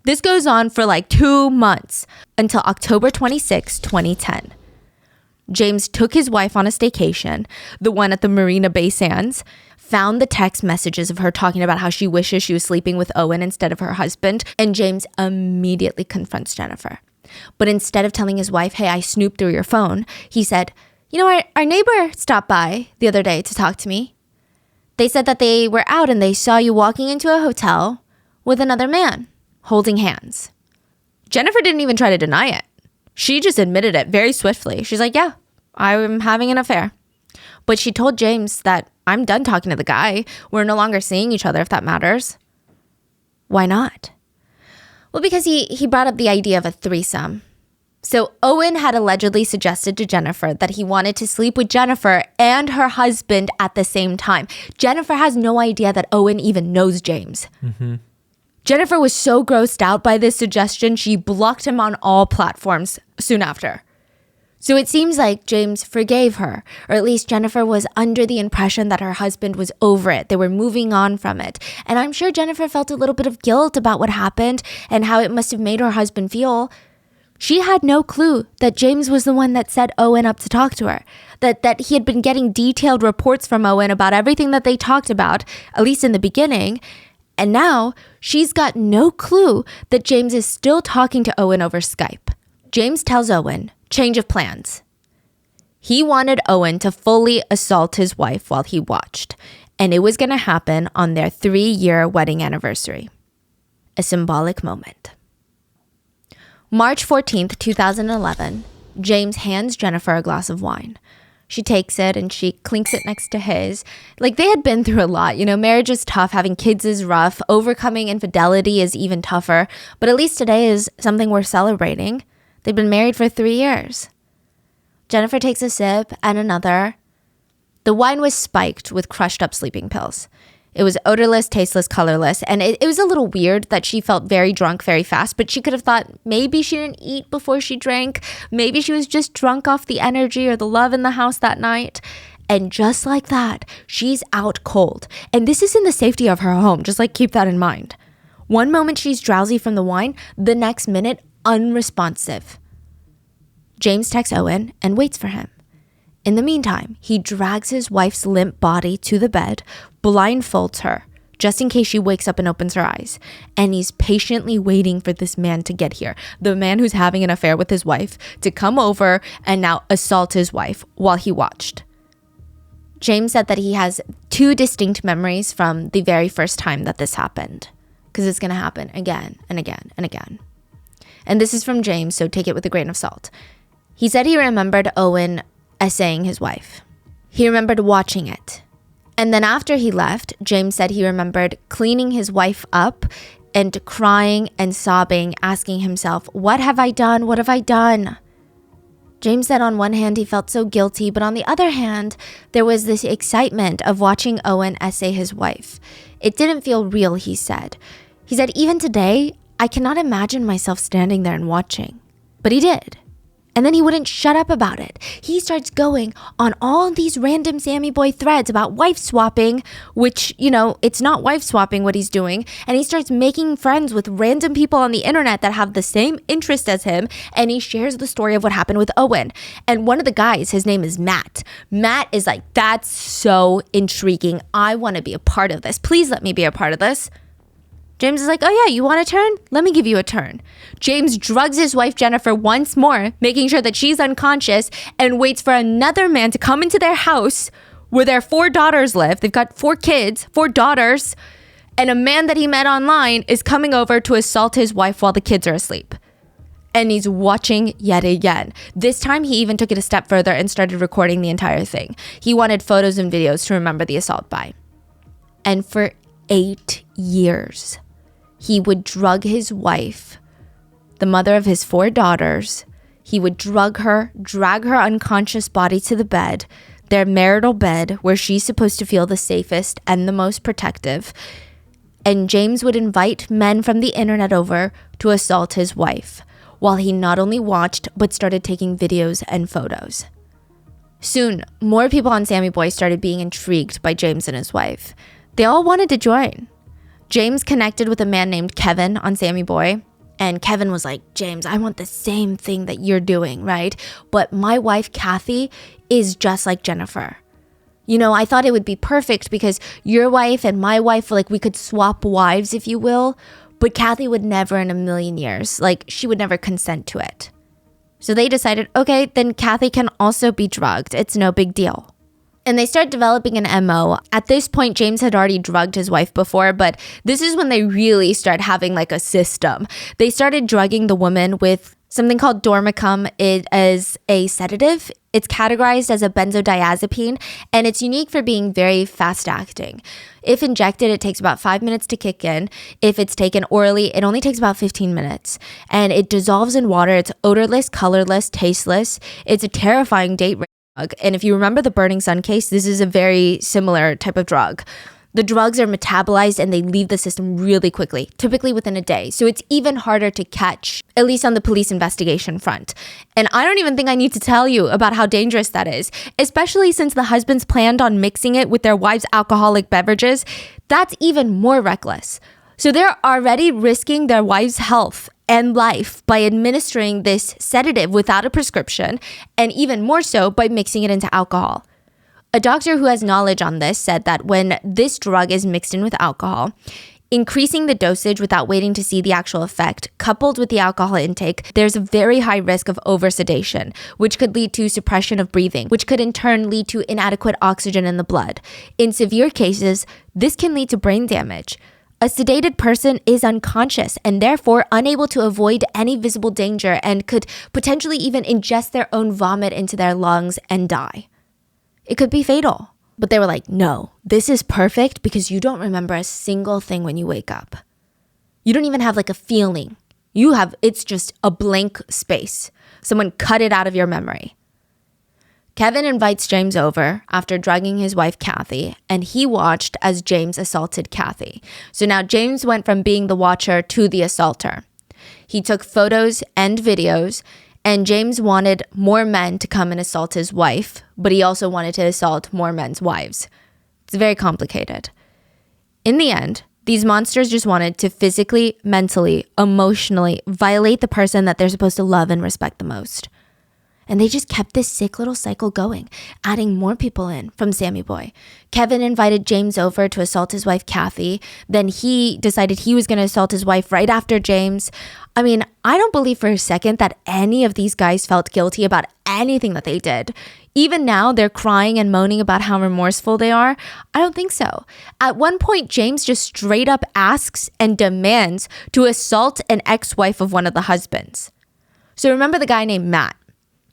[SPEAKER 2] This goes on for like 2 months until October 26, 2010. James took his wife on a staycation, the one at the Marina Bay Sands, found the text messages of her talking about how she wishes she was sleeping with Owen instead of her husband, and James immediately confronts Jennifer. But instead of telling his wife, hey, I snooped through your phone, he said, you know, our neighbor stopped by the other day to talk to me. They said that they were out and they saw you walking into a hotel with another man, holding hands. Jennifer didn't even try to deny it. She just admitted it very swiftly. She's like, yeah, I'm having an affair. But she told James that I'm done talking to the guy. We're no longer seeing each other, if that matters. Why not? Well, because he brought up the idea of a threesome. So Owen had allegedly suggested to Jennifer that he wanted to sleep with Jennifer and her husband at the same time. Jennifer has no idea that Owen even knows James. Mm-hmm. Jennifer was so grossed out by this suggestion, she blocked him on all platforms soon after. So it seems like James forgave her, or at least Jennifer was under the impression that her husband was over it. They were moving on from it. And I'm sure Jennifer felt a little bit of guilt about what happened and how it must have made her husband feel. She had no clue that James was the one that set Owen up to talk to her, that he had been getting detailed reports from Owen about everything that they talked about, at least in the beginning. And now she's got no clue that James is still talking to Owen over Skype. James tells Owen, change of plans. He wanted Owen to fully assault his wife while he watched, and it was going to happen on their 3-year wedding anniversary. A symbolic moment. March 14th, 2011, James hands Jennifer a glass of wine. She takes it and she clinks it next to his. Like, they had been through a lot. You know, marriage is tough. Having kids is rough. Overcoming infidelity is even tougher. But at least today is something worth celebrating. They've been married for 3 years. Jennifer takes a sip and another. The wine was spiked with crushed up sleeping pills. It was odorless, tasteless, colorless, and it was a little weird that she felt very drunk very fast, but she could have thought maybe she didn't eat before she drank. Maybe she was just drunk off the energy or the love in the house that night. And just like that, she's out cold. And this is in the safety of her home. Just like keep that in mind. One moment she's drowsy from the wine, the next minute unresponsive. James texts Owen and waits for him. In the meantime, he drags his wife's limp body to the bed, blindfolds her, just in case she wakes up and opens her eyes. And he's patiently waiting for this man to get here, the man who's having an affair with his wife, to come over and now assault his wife while he watched. James said that he has 2 distinct memories from the very first time that this happened, because it's going to happen again and again and again. And this is from James, so take it with a grain of salt. He said he remembered Owen essaying his wife. He remembered watching it. And then after he left, James said he remembered cleaning his wife up and crying and sobbing, asking himself, what have I done? What have I done? James said on one hand he felt so guilty, but on the other hand, there was this excitement of watching Owen essay his wife. It didn't feel real, he said. He said, even today, I cannot imagine myself standing there and watching. But he did. And then he wouldn't shut up about it. He starts going on all these random Sammy Boy threads about wife swapping, which, you know, it's not wife swapping what he's doing. And he starts making friends with random people on the internet that have the same interest as him. And he shares the story of what happened with Owen. And one of the guys, his name is Matt. Matt is like, that's so intriguing. I want to be a part of this. Please let me be a part of this. James is like, oh yeah, you want a turn? Let me give you a turn. James drugs his wife Jennifer once more, making sure that she's unconscious, and waits for another man to come into their house where their 4 daughters live. They've got 4 kids, 4 daughters, and a man that he met online is coming over to assault his wife while the kids are asleep. And he's watching yet again. This time he even took it a step further and started recording the entire thing. He wanted photos and videos to remember the assault by. And for 8 years, he would drug his wife, the mother of his 4 daughters. He would drug her, drag her unconscious body to the bed, their marital bed, where she's supposed to feel the safest and the most protective. And James would invite men from the internet over to assault his wife, while he not only watched, but started taking videos and photos. Soon, more people on Sammy Boy started being intrigued by James and his wife. They all wanted to join. James connected with a man named Kevin on Sammy Boy. And Kevin was like, James, I want the same thing that you're doing, right? But my wife, Kathy, is just like Jennifer. You know, I thought it would be perfect because your wife and my wife, like, we could swap wives, if you will. But Kathy would never in a million years. Like, she would never consent to it. So they decided, okay, then Kathy can also be drugged. It's no big deal. And they start developing an MO. At this point, James had already drugged his wife before, but this is when they really start having like a system. They started drugging the woman with Something called dormicum. It is a sedative. It's categorized as a benzodiazepine, and it's unique for being very fast acting. If injected, it takes about 5 minutes to kick in. If it's taken orally, it only takes about 15 minutes. And it dissolves in water. It's odorless, colorless, tasteless. It's a terrifying date rape drug. And if you remember the Burning Sun case, this is a very similar type of drug. The drugs are metabolized and they leave the system really quickly, typically within a day. So it's even harder to catch, at least on the police investigation front. And I don't even think I need to tell you about how dangerous that is, especially since the husbands planned on mixing it with their wives' alcoholic beverages. That's even more reckless. So they're already risking their wives' health and life by administering this sedative without a prescription, and even more so by mixing it into alcohol. A doctor who has knowledge on this said that when this drug is mixed in with alcohol, increasing the dosage without waiting to see the actual effect, coupled with the alcohol intake, there's a very high risk of oversedation, which could lead to suppression of breathing, which could in turn lead to inadequate oxygen in the blood. In severe cases, this can lead to brain damage. A sedated person is unconscious and therefore unable to avoid any visible danger and could potentially even ingest their own vomit into their lungs and die. It could be fatal. But they were like, no, this is perfect because you don't remember a single thing when you wake up. You don't even have like a feeling. It's just a blank space. Someone cut it out of your memory. Kevin invites James over after drugging his wife, Kathy, and he watched as James assaulted Kathy. So now James went from being the watcher to the assaulter. He took photos and videos, and James wanted more men to come and assault his wife, but he also wanted to assault more men's wives. It's very complicated. In the end, these monsters just wanted to physically, mentally, emotionally violate the person that they're supposed to love and respect the most. And they just kept this sick little cycle going, adding more people in from Sammy Boy. Kevin invited James over to assault his wife, Kathy. Then he decided he was going to assault his wife right after James. I mean, I don't believe for a second that any of these guys felt guilty about anything that they did. Even now, they're crying and moaning about how remorseful they are. I don't think so. At one point, James just straight up asks and demands to assault an ex-wife of one of the husbands. So remember the guy named Matt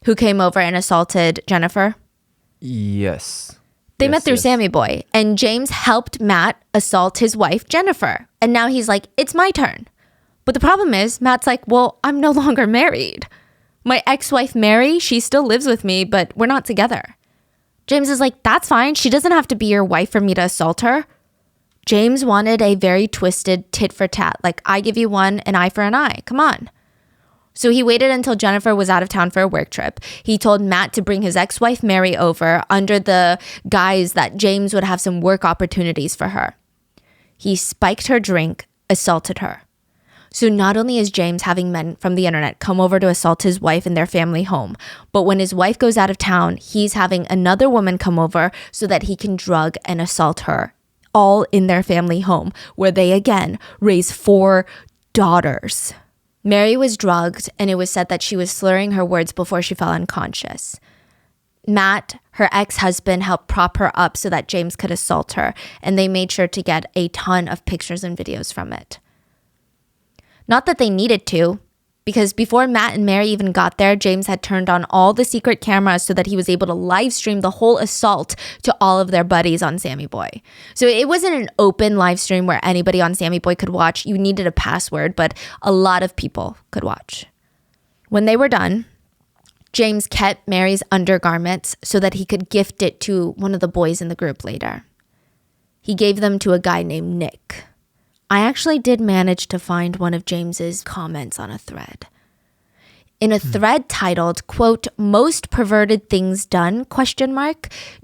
[SPEAKER 2] who came over and assaulted Jennifer?
[SPEAKER 1] Yes.
[SPEAKER 2] They met through Sammy Boy, and James helped Matt assault his wife, Jennifer. And now he's like, it's my turn. But the problem is, Matt's like, well, I'm no longer married. My ex-wife, Mary, she still lives with me, but we're not together. James is like, that's fine. She doesn't have to be your wife for me to assault her. James wanted a very twisted tit for tat. Like, I give you one, an eye for an eye. Come on. So he waited until Jennifer was out of town for a work trip. He told Matt to bring his ex-wife Mary over under the guise that James would have some work opportunities for her. He spiked her drink, assaulted her. So not only is James having men from the internet come over to assault his wife in their family home, but when his wife goes out of town, he's having another woman come over so that he can drug and assault her, all in their family home, where they again raise 4 daughters. Mary was drugged, and it was said that she was slurring her words before she fell unconscious. Matt, her ex-husband, helped prop her up so that James could assault her, and they made sure to get a ton of pictures and videos from it. Not that they needed to, because before Matt and Mary even got there, James had turned on all the secret cameras so that he was able to live stream the whole assault to all of their buddies on Sammy Boy. So it wasn't an open live stream where anybody on Sammy Boy could watch. You needed a password, but a lot of people could watch. When they were done, James kept Mary's undergarments so that he could gift it to one of the boys in the group later. He gave them to a guy named Nick. I actually did manage to find one of James's comments on a thread. In a thread titled, quote, most perverted things done, ?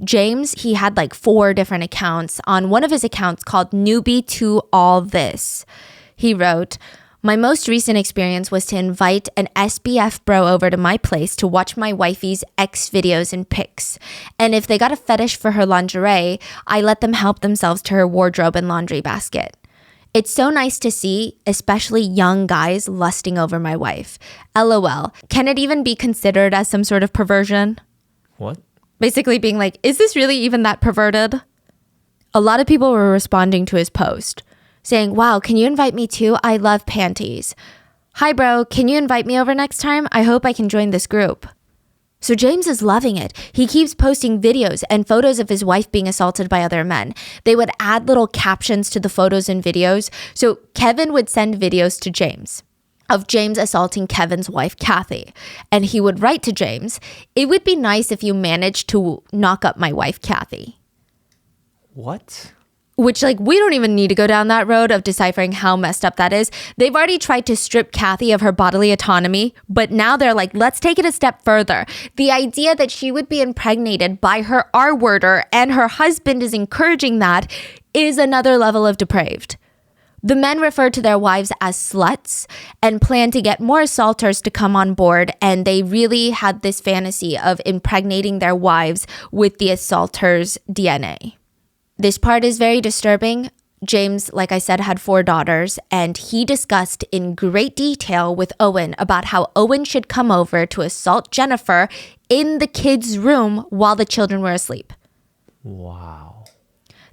[SPEAKER 2] James, he had like 4 different accounts. On one of his accounts called Newbie to All This, he wrote, my most recent experience was to invite an SBF bro over to my place to watch my wifey's X videos and pics. And if they got a fetish for her lingerie, I let them help themselves to her wardrobe and laundry basket. It's so nice to see, especially young guys lusting over my wife. LOL. Can it even be considered as some sort of perversion?
[SPEAKER 1] What?
[SPEAKER 2] Basically being like, is this really even that perverted? A lot of people were responding to his post, saying, wow, can you invite me too? I love panties. Hi, bro, can you invite me over next time? I hope I can join this group. So James is loving it. He keeps posting videos and photos of his wife being assaulted by other men. They would add little captions to the photos and videos. So Kevin would send videos to James of James assaulting Kevin's wife, Kathy. And he would write to James, "It would be nice if you managed to knock up my wife, Kathy."
[SPEAKER 1] What?
[SPEAKER 2] Which, like, we don't even need to go down that road of deciphering how messed up that is. They've already tried to strip Kathy of her bodily autonomy, but now they're like, let's take it a step further. The idea that she would be impregnated by her R-worder and her husband is encouraging that is another level of depraved. The men referred to their wives as sluts and planned to get more assaulters to come on board, and they really had this fantasy of impregnating their wives with the assaulters' DNA. This part is very disturbing. James, like I said, had 4 daughters, and he discussed in great detail with Owen about how Owen should come over to assault Jennifer in the kids' room while the children were asleep.
[SPEAKER 1] Wow.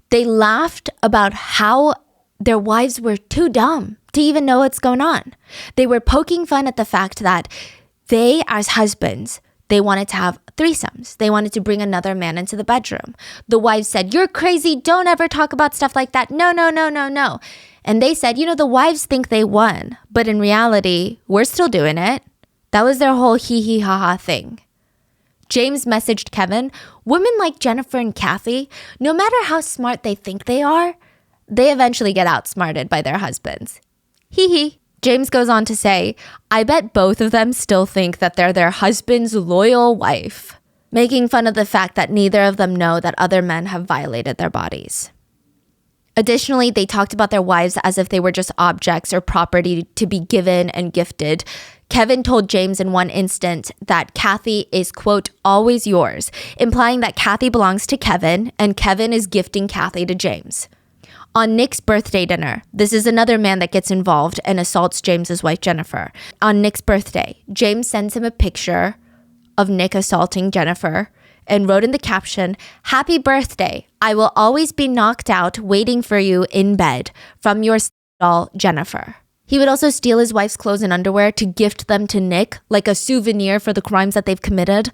[SPEAKER 2] They laughed about how their wives were too dumb to even know what's going on. They were poking fun at the fact that they, as husbands, they wanted to have threesomes. They wanted to bring another man into the bedroom. The wives said, "You're crazy. Don't ever talk about stuff like that. No, no, no, no, no." And they said, the wives think they won, but in reality, we're still doing it. That was their whole hee ha ha thing. James messaged Kevin, "Women like Jennifer and Kathy, no matter how smart they think they are, they eventually get outsmarted by their husbands." Hee hee. James goes on to say, "I bet both of them still think that they're their husband's loyal wife," making fun of the fact that neither of them know that other men have violated their bodies. Additionally, they talked about their wives as if they were just objects or property to be given and gifted. Kevin told James in one instant that Kathy is, quote, "always yours," implying that Kathy belongs to Kevin and Kevin is gifting Kathy to James. On Nick's birthday dinner, this is another man that gets involved and assaults James's wife, Jennifer. On Nick's birthday, James sends him a picture of Nick assaulting Jennifer and wrote in the caption, "Happy birthday. I will always be knocked out waiting for you in bed. From your doll, Jennifer." He would also steal his wife's clothes and underwear to gift them to Nick, like a souvenir for the crimes that they've committed.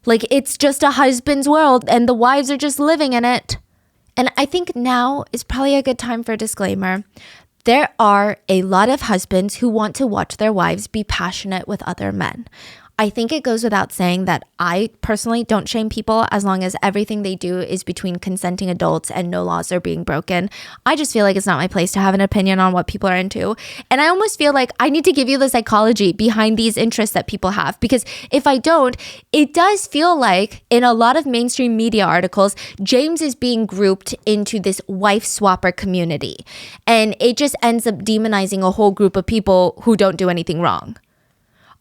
[SPEAKER 2] Like, it's just a husband's world and the wives are just living in it. And I think now is probably a good time for a disclaimer. There are a lot of husbands who want to watch their wives be passionate with other men. I think it goes without saying that I personally don't shame people as long as everything they do is between consenting adults and no laws are being broken. I just feel like it's not my place to have an opinion on what people are into. And I almost feel like I need to give you the psychology behind these interests that people have, because if I don't, it does feel like in a lot of mainstream media articles, James is being grouped into this wife swapper community. And it just ends up demonizing a whole group of people who don't do anything wrong.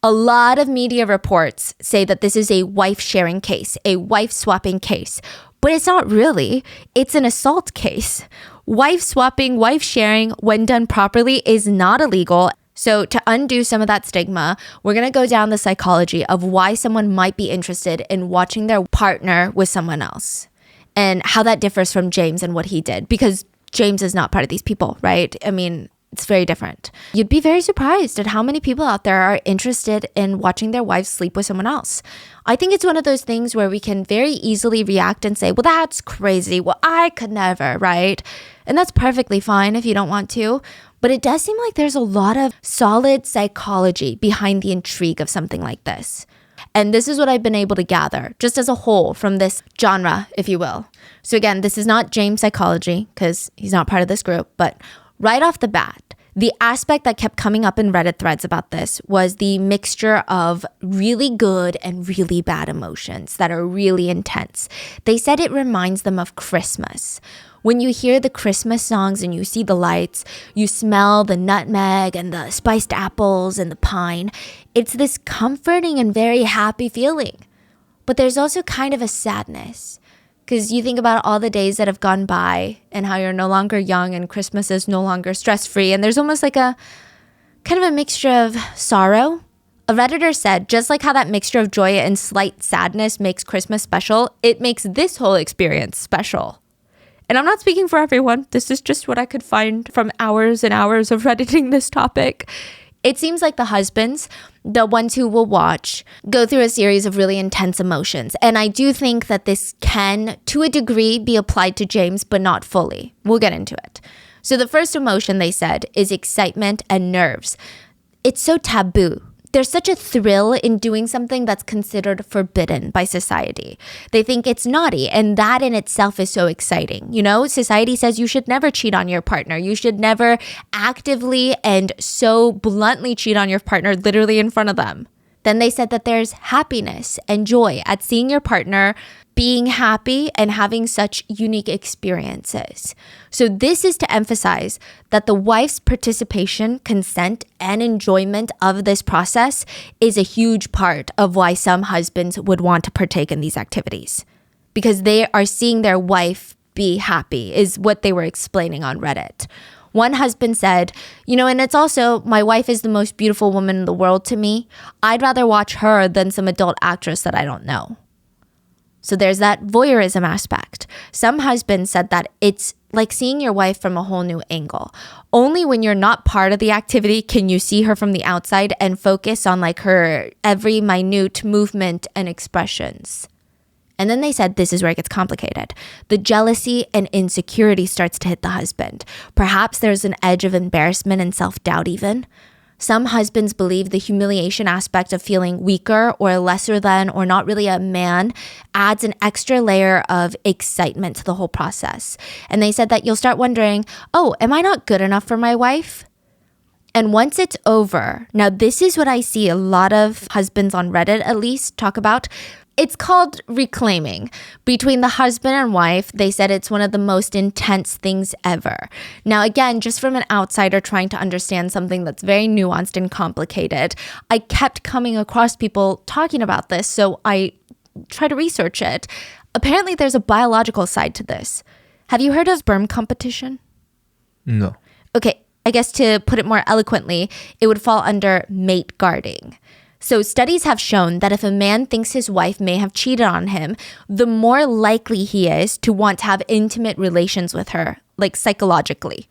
[SPEAKER 2] A lot of media reports say that this is a wife sharing case, a wife swapping case, but it's not really. It's an assault case. Wife swapping, wife sharing, when done properly, is not illegal. So to undo some of that stigma, we're going to go down the psychology of why someone might be interested in watching their partner with someone else and how that differs from James and what he did, because James is not part of these people, right? I mean, it's very different. You'd be very surprised at how many people out there are interested in watching their wives sleep with someone else. I think it's one of those things where we can very easily react and say, well, that's crazy. Well, I could never, right? And that's perfectly fine if you don't want to. But it does seem like there's a lot of solid psychology behind the intrigue of something like this. And this is what I've been able to gather, just as a whole, from this genre, if you will. So again, this is not James psychology, because he's not part of this group, but right off the bat, the aspect that kept coming up in Reddit threads about this was the mixture of really good and really bad emotions that are really intense. They said it reminds them of Christmas. When you hear the Christmas songs and you see the lights, you smell the nutmeg and the spiced apples and the pine. It's this comforting and very happy feeling. But there's also kind of a sadness, because you think about all the days that have gone by and how you're no longer young and Christmas is no longer stress-free. And there's almost like a kind of a mixture of sorrow. A Redditor said, just like how that mixture of joy and slight sadness makes Christmas special, it makes this whole experience special. And I'm not speaking for everyone. This is just what I could find from hours and hours of Redditing this topic. It seems like the husbands, the ones who will watch, go through a series of really intense emotions. And I do think that this can, to a degree, be applied to James, but not fully. We'll get into it. So the first emotion, they said, is excitement and nerves. It's so taboo. There's such a thrill in doing something that's considered forbidden by society. They think it's naughty, and that in itself is so exciting. You know, society says you should never cheat on your partner. You should never actively and so bluntly cheat on your partner, literally in front of them. Then they said that there's happiness and joy at seeing your partner being happy and having such unique experiences. So this is to emphasize that the wife's participation, consent, and enjoyment of this process is a huge part of why some husbands would want to partake in these activities. Because they are seeing their wife be happy, is what they were explaining on Reddit. One husband said, you know, and it's also, my wife is the most beautiful woman in the world to me. I'd rather watch her than some adult actress that I don't know. So there's that voyeurism aspect. Some husbands said that it's like seeing your wife from a whole new angle. Only when you're not part of the activity can you see her from the outside and focus on like her every minute movement and expressions. And then they said this is where it gets complicated. The jealousy and insecurity starts to hit the husband. Perhaps there's an edge of embarrassment and self-doubt even. Some husbands believe the humiliation aspect of feeling weaker or lesser than or not really a man adds an extra layer of excitement to the whole process. And they said that you'll start wondering, oh, am I not good enough for my wife? And once it's over, now this is what I see a lot of husbands on Reddit at least talk about. It's called reclaiming. Between the husband and wife, they said it's one of the most intense things ever. Now, again, just from an outsider trying to understand something that's very nuanced and complicated, I kept coming across people talking about this, so I try to research it. Apparently, there's a biological side to this. Have you heard of sperm competition?
[SPEAKER 1] No.
[SPEAKER 2] Okay, I guess to put it more eloquently, it would fall under mate guarding. So studies have shown that if a man thinks his wife may have cheated on him, the more likely he is to want to have intimate relations with her, like psychologically.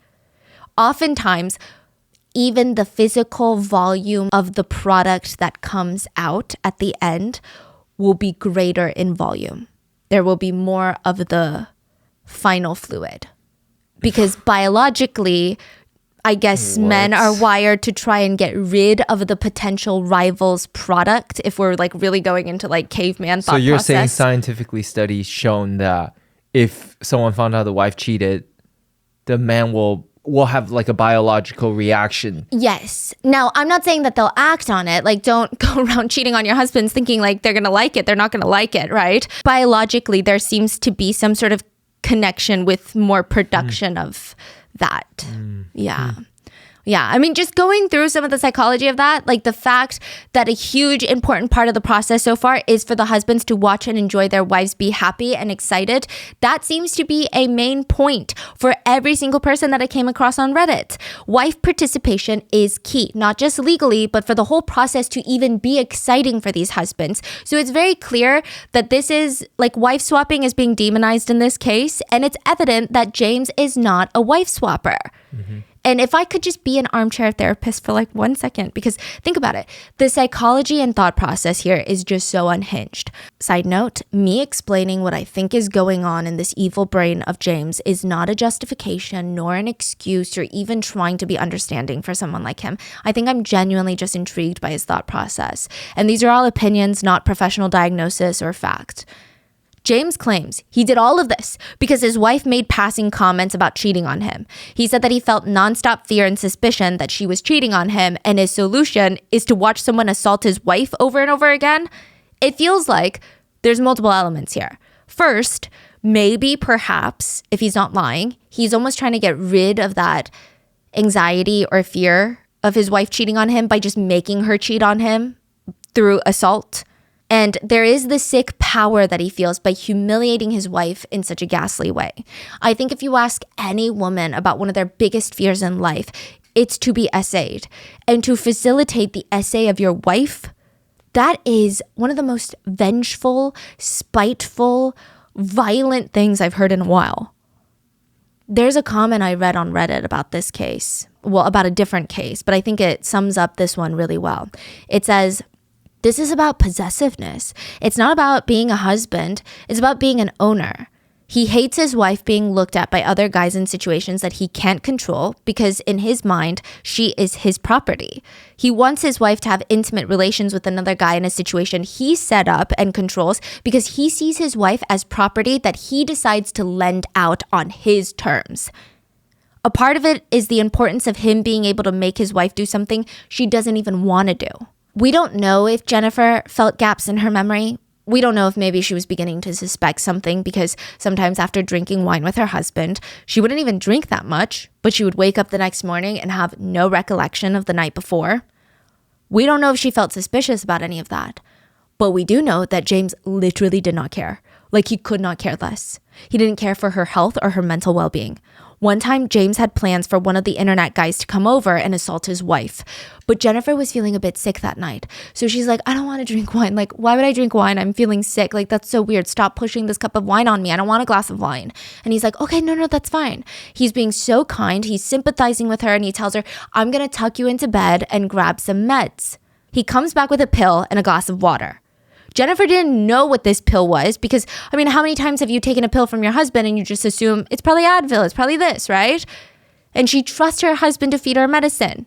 [SPEAKER 2] Oftentimes, even the physical volume of the product that comes out at the end will be greater in volume. There will be more of the final fluid. Because biologically, I guess men are wired to try and get rid of the potential rival's product if we're like really going into like caveman thought process.
[SPEAKER 1] So you're saying scientifically studies shown that if someone found out the wife cheated, the man will have like a biological reaction.
[SPEAKER 2] Yes. Now, I'm not saying that they'll act on it. Like, don't go around cheating on your husbands thinking like they're going to like it. They're not going to like it, right? Biologically, there seems to be some sort of connection with more production of that. Yeah. Yeah. I mean, just going through some of the psychology of that, like the fact that a huge important part of the process so far is for the husbands to watch and enjoy their wives be happy and excited. That seems to be a main point for every single person that I came across on Reddit. Wife participation is key, not just legally, but for the whole process to even be exciting for these husbands. So it's very clear that this is like wife swapping is being demonized in this case. And it's evident that James is not a wife swapper. Mm-hmm. And if I could just be an armchair therapist for like 1 second, because think about it, the psychology and thought process here is just so unhinged. Side note, me explaining what I think is going on in this evil brain of James is not a justification nor an excuse or even trying to be understanding for someone like him. I think I'm genuinely just intrigued by his thought process. And these are all opinions, not professional diagnosis or fact. James claims he did all of this because his wife made passing comments about cheating on him. He said that he felt nonstop fear and suspicion that she was cheating on him, and his solution is to watch someone assault his wife over and over again. It feels like there's multiple elements here. First, maybe, perhaps, if he's not lying, he's almost trying to get rid of that anxiety or fear of his wife cheating on him by just making her cheat on him through assault. And there is the sick power that he feels by humiliating his wife in such a ghastly way. I think if you ask any woman about one of their biggest fears in life, it's to be essayed. And to facilitate the essay of your wife, that is one of the most vengeful, spiteful, violent things I've heard in a while. There's a comment I read on Reddit about this case. Well, about a different case, but I think it sums up this one really well. It says, this is about possessiveness. It's not about being a husband. It's about being an owner. He hates his wife being looked at by other guys in situations that he can't control because in his mind, she is his property. He wants his wife to have intimate relations with another guy in a situation he set up and controls because he sees his wife as property that he decides to lend out on his terms. A part of it is the importance of him being able to make his wife do something she doesn't even want to do. We don't know if Jennifer felt gaps in her memory. We don't know if maybe she was beginning to suspect something because sometimes after drinking wine with her husband, she wouldn't even drink that much, but she would wake up the next morning and have no recollection of the night before. We don't know if she felt suspicious about any of that, but we do know that James literally did not care. Like he could not care less. He didn't care for her health or her mental well-being. One time, James had plans for one of the internet guys to come over and assault his wife. But Jennifer was feeling a bit sick that night. So she's like, I don't want to drink wine. Like, why would I drink wine? I'm feeling sick. Like, that's so weird. Stop pushing this cup of wine on me. I don't want a glass of wine. And he's like, okay, no, that's fine. He's being so kind. He's sympathizing with her and he tells her, I'm going to tuck you into bed and grab some meds. He comes back with a pill and a glass of water. Jennifer didn't know what this pill was because, I mean, how many times have you taken a pill from your husband and you just assume it's probably Advil, it's probably this, right? And she trusts her husband to feed her medicine.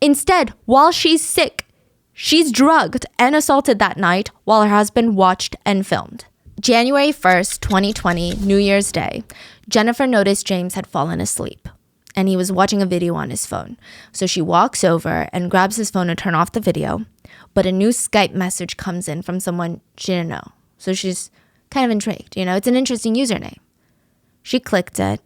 [SPEAKER 2] Instead, while she's sick, she's drugged and assaulted that night while her husband watched and filmed. January 1st, 2020, New Year's Day, Jennifer noticed James had fallen asleep and he was watching a video on his phone. So she walks over and grabs his phone to turn off the video. But a new Skype message comes in from someone she didn't know. So she's kind of intrigued. It's an interesting username. She clicked it.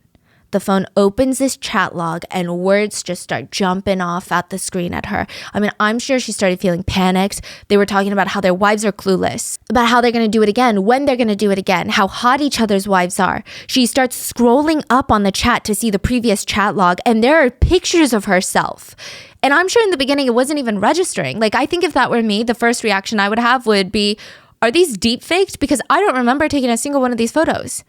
[SPEAKER 2] The phone opens this chat log and words just start jumping off at the screen at her. I mean, I'm sure she started feeling panicked. They were talking about how their wives are clueless, about how they're going to do it again, when they're going to do it again, how hot each other's wives are. She starts scrolling up on the chat to see the previous chat log, and there are pictures of herself. And I'm sure in the beginning it wasn't even registering. Like, I think if that were me, the first reaction I would have would be, are these deep faked? Because I don't remember taking a single one of these photos.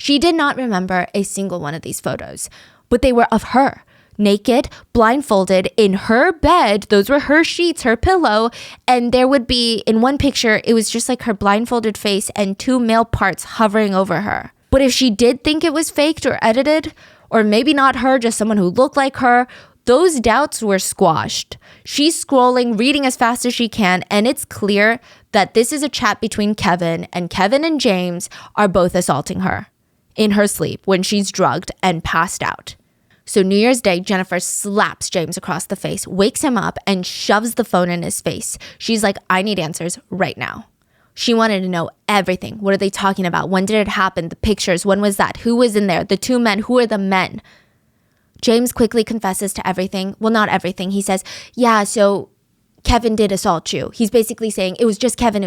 [SPEAKER 2] She did not remember a single one of these photos, but they were of her, naked, blindfolded, in her bed. Those were her sheets, her pillow. And there would be, in one picture, it was just like her blindfolded face and two male parts hovering over her. But if she did think it was faked or edited, or maybe not her, just someone who looked like her, those doubts were squashed. She's scrolling, reading as fast as she can, and it's clear that this is a chat between Kevin and James are both assaulting her in her sleep when she's drugged and passed out. So New Year's Day, Jennifer slaps James across the face, wakes him up, and shoves the phone in his face. She's like, I need answers right now. She wanted to know everything. What are they talking about? When did it happen? The pictures, when was that? Who was in there? The two men, who are the men? James quickly confesses to everything. Well, not everything. He says, yeah, so Kevin did assault you. He's basically saying, it was just Kevin.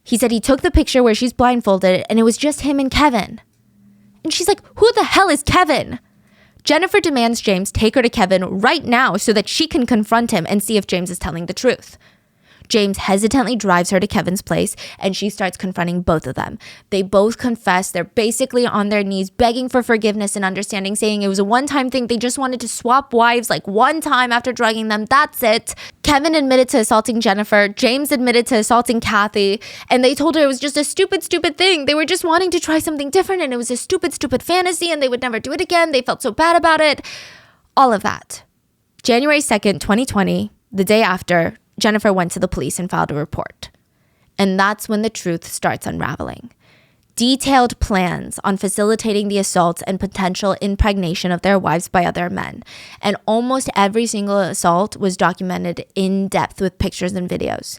[SPEAKER 2] He said he took the picture where she's blindfolded and it was just him and Kevin. And she's like, who the hell is Kevin? Jennifer demands James take her to Kevin right now so that she can confront him and see if James is telling the truth. James hesitantly drives her to Kevin's place and she starts confronting both of them. They both confess. They're basically on their knees begging for forgiveness and understanding, saying it was a one-time thing. They just wanted to swap wives like one time after drugging them. That's it. Kevin admitted to assaulting Jennifer. James admitted to assaulting Kathy. And they told her it was just a stupid thing. They were just wanting to try something different and it was a stupid fantasy and they would never do it again. They felt so bad about it. All of that. January 2nd, 2020, the day after, Jennifer went to the police and filed a report. And that's when the truth starts unraveling. Detailed plans on facilitating the assaults and potential impregnation of their wives by other men. And almost every single assault was documented in depth with pictures and videos.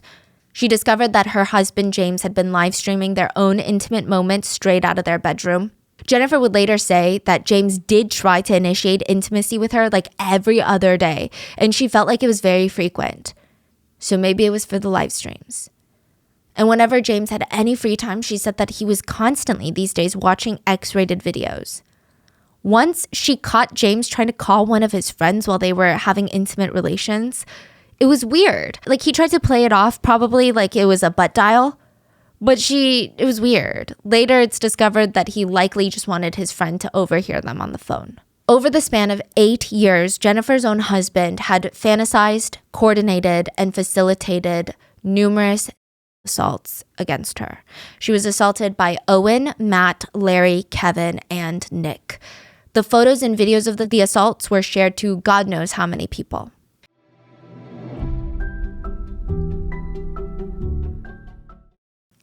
[SPEAKER 2] She discovered that her husband, James, had been live streaming their own intimate moments straight out of their bedroom. Jennifer would later say that James did try to initiate intimacy with her like every other day, and she felt like it was very frequent. So maybe it was for the live streams. And whenever James had any free time, she said that he was constantly these days watching X-rated videos. Once she caught James trying to call one of his friends while they were having intimate relations. It was weird. Like he tried to play it off probably like it was a butt dial, But it was weird. Later, it's discovered that he likely just wanted his friend to overhear them on the phone. Over the span of 8 years, Jennifer's own husband had fantasized, coordinated, and facilitated numerous assaults against her. She was assaulted by Owen, Matt, Larry, Kevin, and Nick. The photos and videos of the assaults were shared to God knows how many people.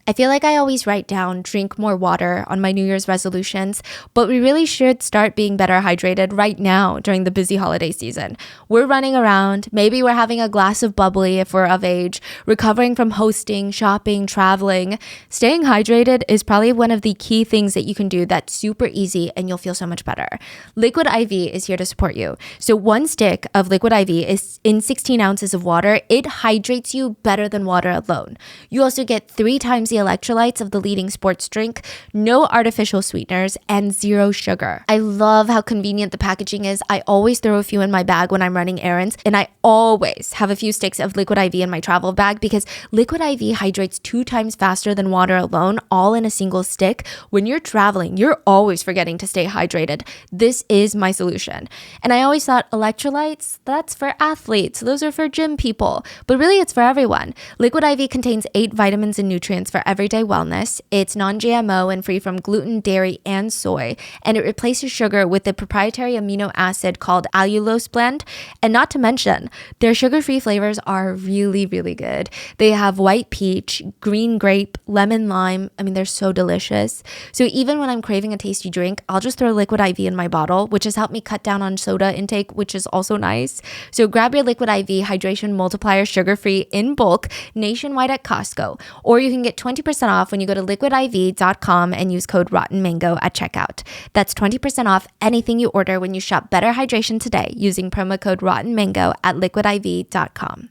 [SPEAKER 2] I feel like I always write down drink more water on my New Year's resolutions, but we really should start being better hydrated right now during the busy holiday season. We're running around, maybe we're having a glass of bubbly if we're of age, recovering from hosting, shopping, traveling. Staying hydrated is probably one of the key things that you can do that's super easy and you'll feel so much better. Liquid IV is here to support you. So 1 stick of Liquid IV is in 16 ounces of water. It hydrates you better than water alone. You also get 3 times the electrolytes of the leading sports drink, no artificial sweeteners, and 0 sugar. I love how convenient the packaging is. I always throw a few in my bag when I'm running errands, and I always have a few sticks of Liquid IV in my travel bag because Liquid IV hydrates 2 times faster than water alone, all in a single stick. When you're traveling, you're always forgetting to stay hydrated. This is my solution. And I always thought electrolytes, that's for athletes. Those are for gym people. But really, it's for everyone. Liquid IV contains 8 vitamins and nutrients for everyday wellness. It's non-GMO and free from gluten, dairy, and soy. And it replaces sugar with a proprietary amino acid called allulose blend. And not to mention, their sugar-free flavors are really, really good. They have white peach, green grape, lemon lime. I mean, they're so delicious. So even when I'm craving a tasty drink, I'll just throw Liquid IV in my bottle, which has helped me cut down on soda intake, which is also nice. So grab your Liquid IV hydration multiplier sugar-free in bulk nationwide at Costco. Or you can get 20% off when you go to liquidiv.com and use code Rotten Mango at checkout. That's 20% off anything you order when you shop Better Hydration today using promo code Rotten Mango at liquidiv.com.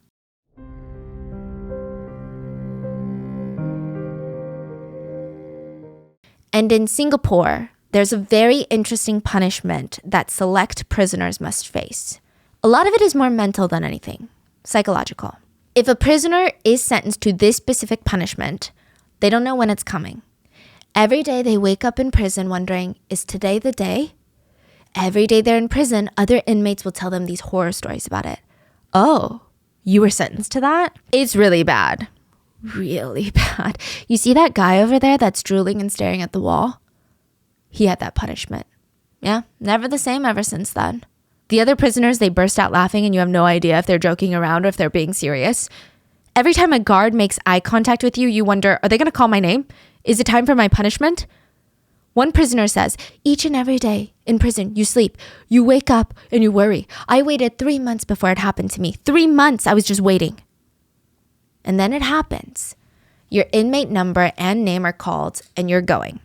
[SPEAKER 2] And in Singapore, there's a very interesting punishment that select prisoners must face. A lot of it is more mental than anything, psychological. If a prisoner is sentenced to this specific punishment, they don't know when it's coming. Every day they wake up in prison wondering, is today the day? Every day they're in prison, other inmates will tell them these horror stories about it. Oh, you were sentenced to that? It's really bad. Really bad. You see that guy over there that's drooling and staring at the wall? He had that punishment. Yeah, never the same ever since then. The other prisoners, they burst out laughing and you have no idea if they're joking around or if they're being serious. Every time a guard makes eye contact with you, you wonder, are they going to call my name? Is it time for my punishment? One prisoner says, each and every day in prison, you sleep, you wake up and you worry. I waited 3 months before it happened to me. 3 months, I was just waiting. And then it happens. Your inmate number and name are called and you're going.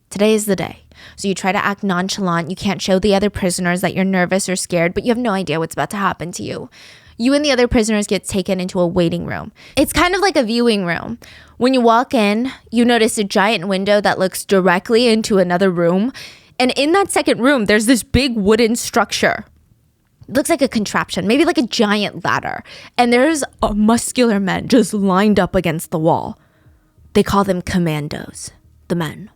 [SPEAKER 2] Today is the day. So you try to act nonchalant. You can't show the other prisoners that you're nervous or scared, but you have no idea what's about to happen to you. You and the other prisoners get taken into a waiting room. It's kind of like a viewing room. When you walk in, you notice a giant window that looks directly into another room. And in that second room, there's this big wooden structure. It looks like a contraption, maybe like a giant ladder. And there's muscular men just lined up against the wall. They call them commandos, the men.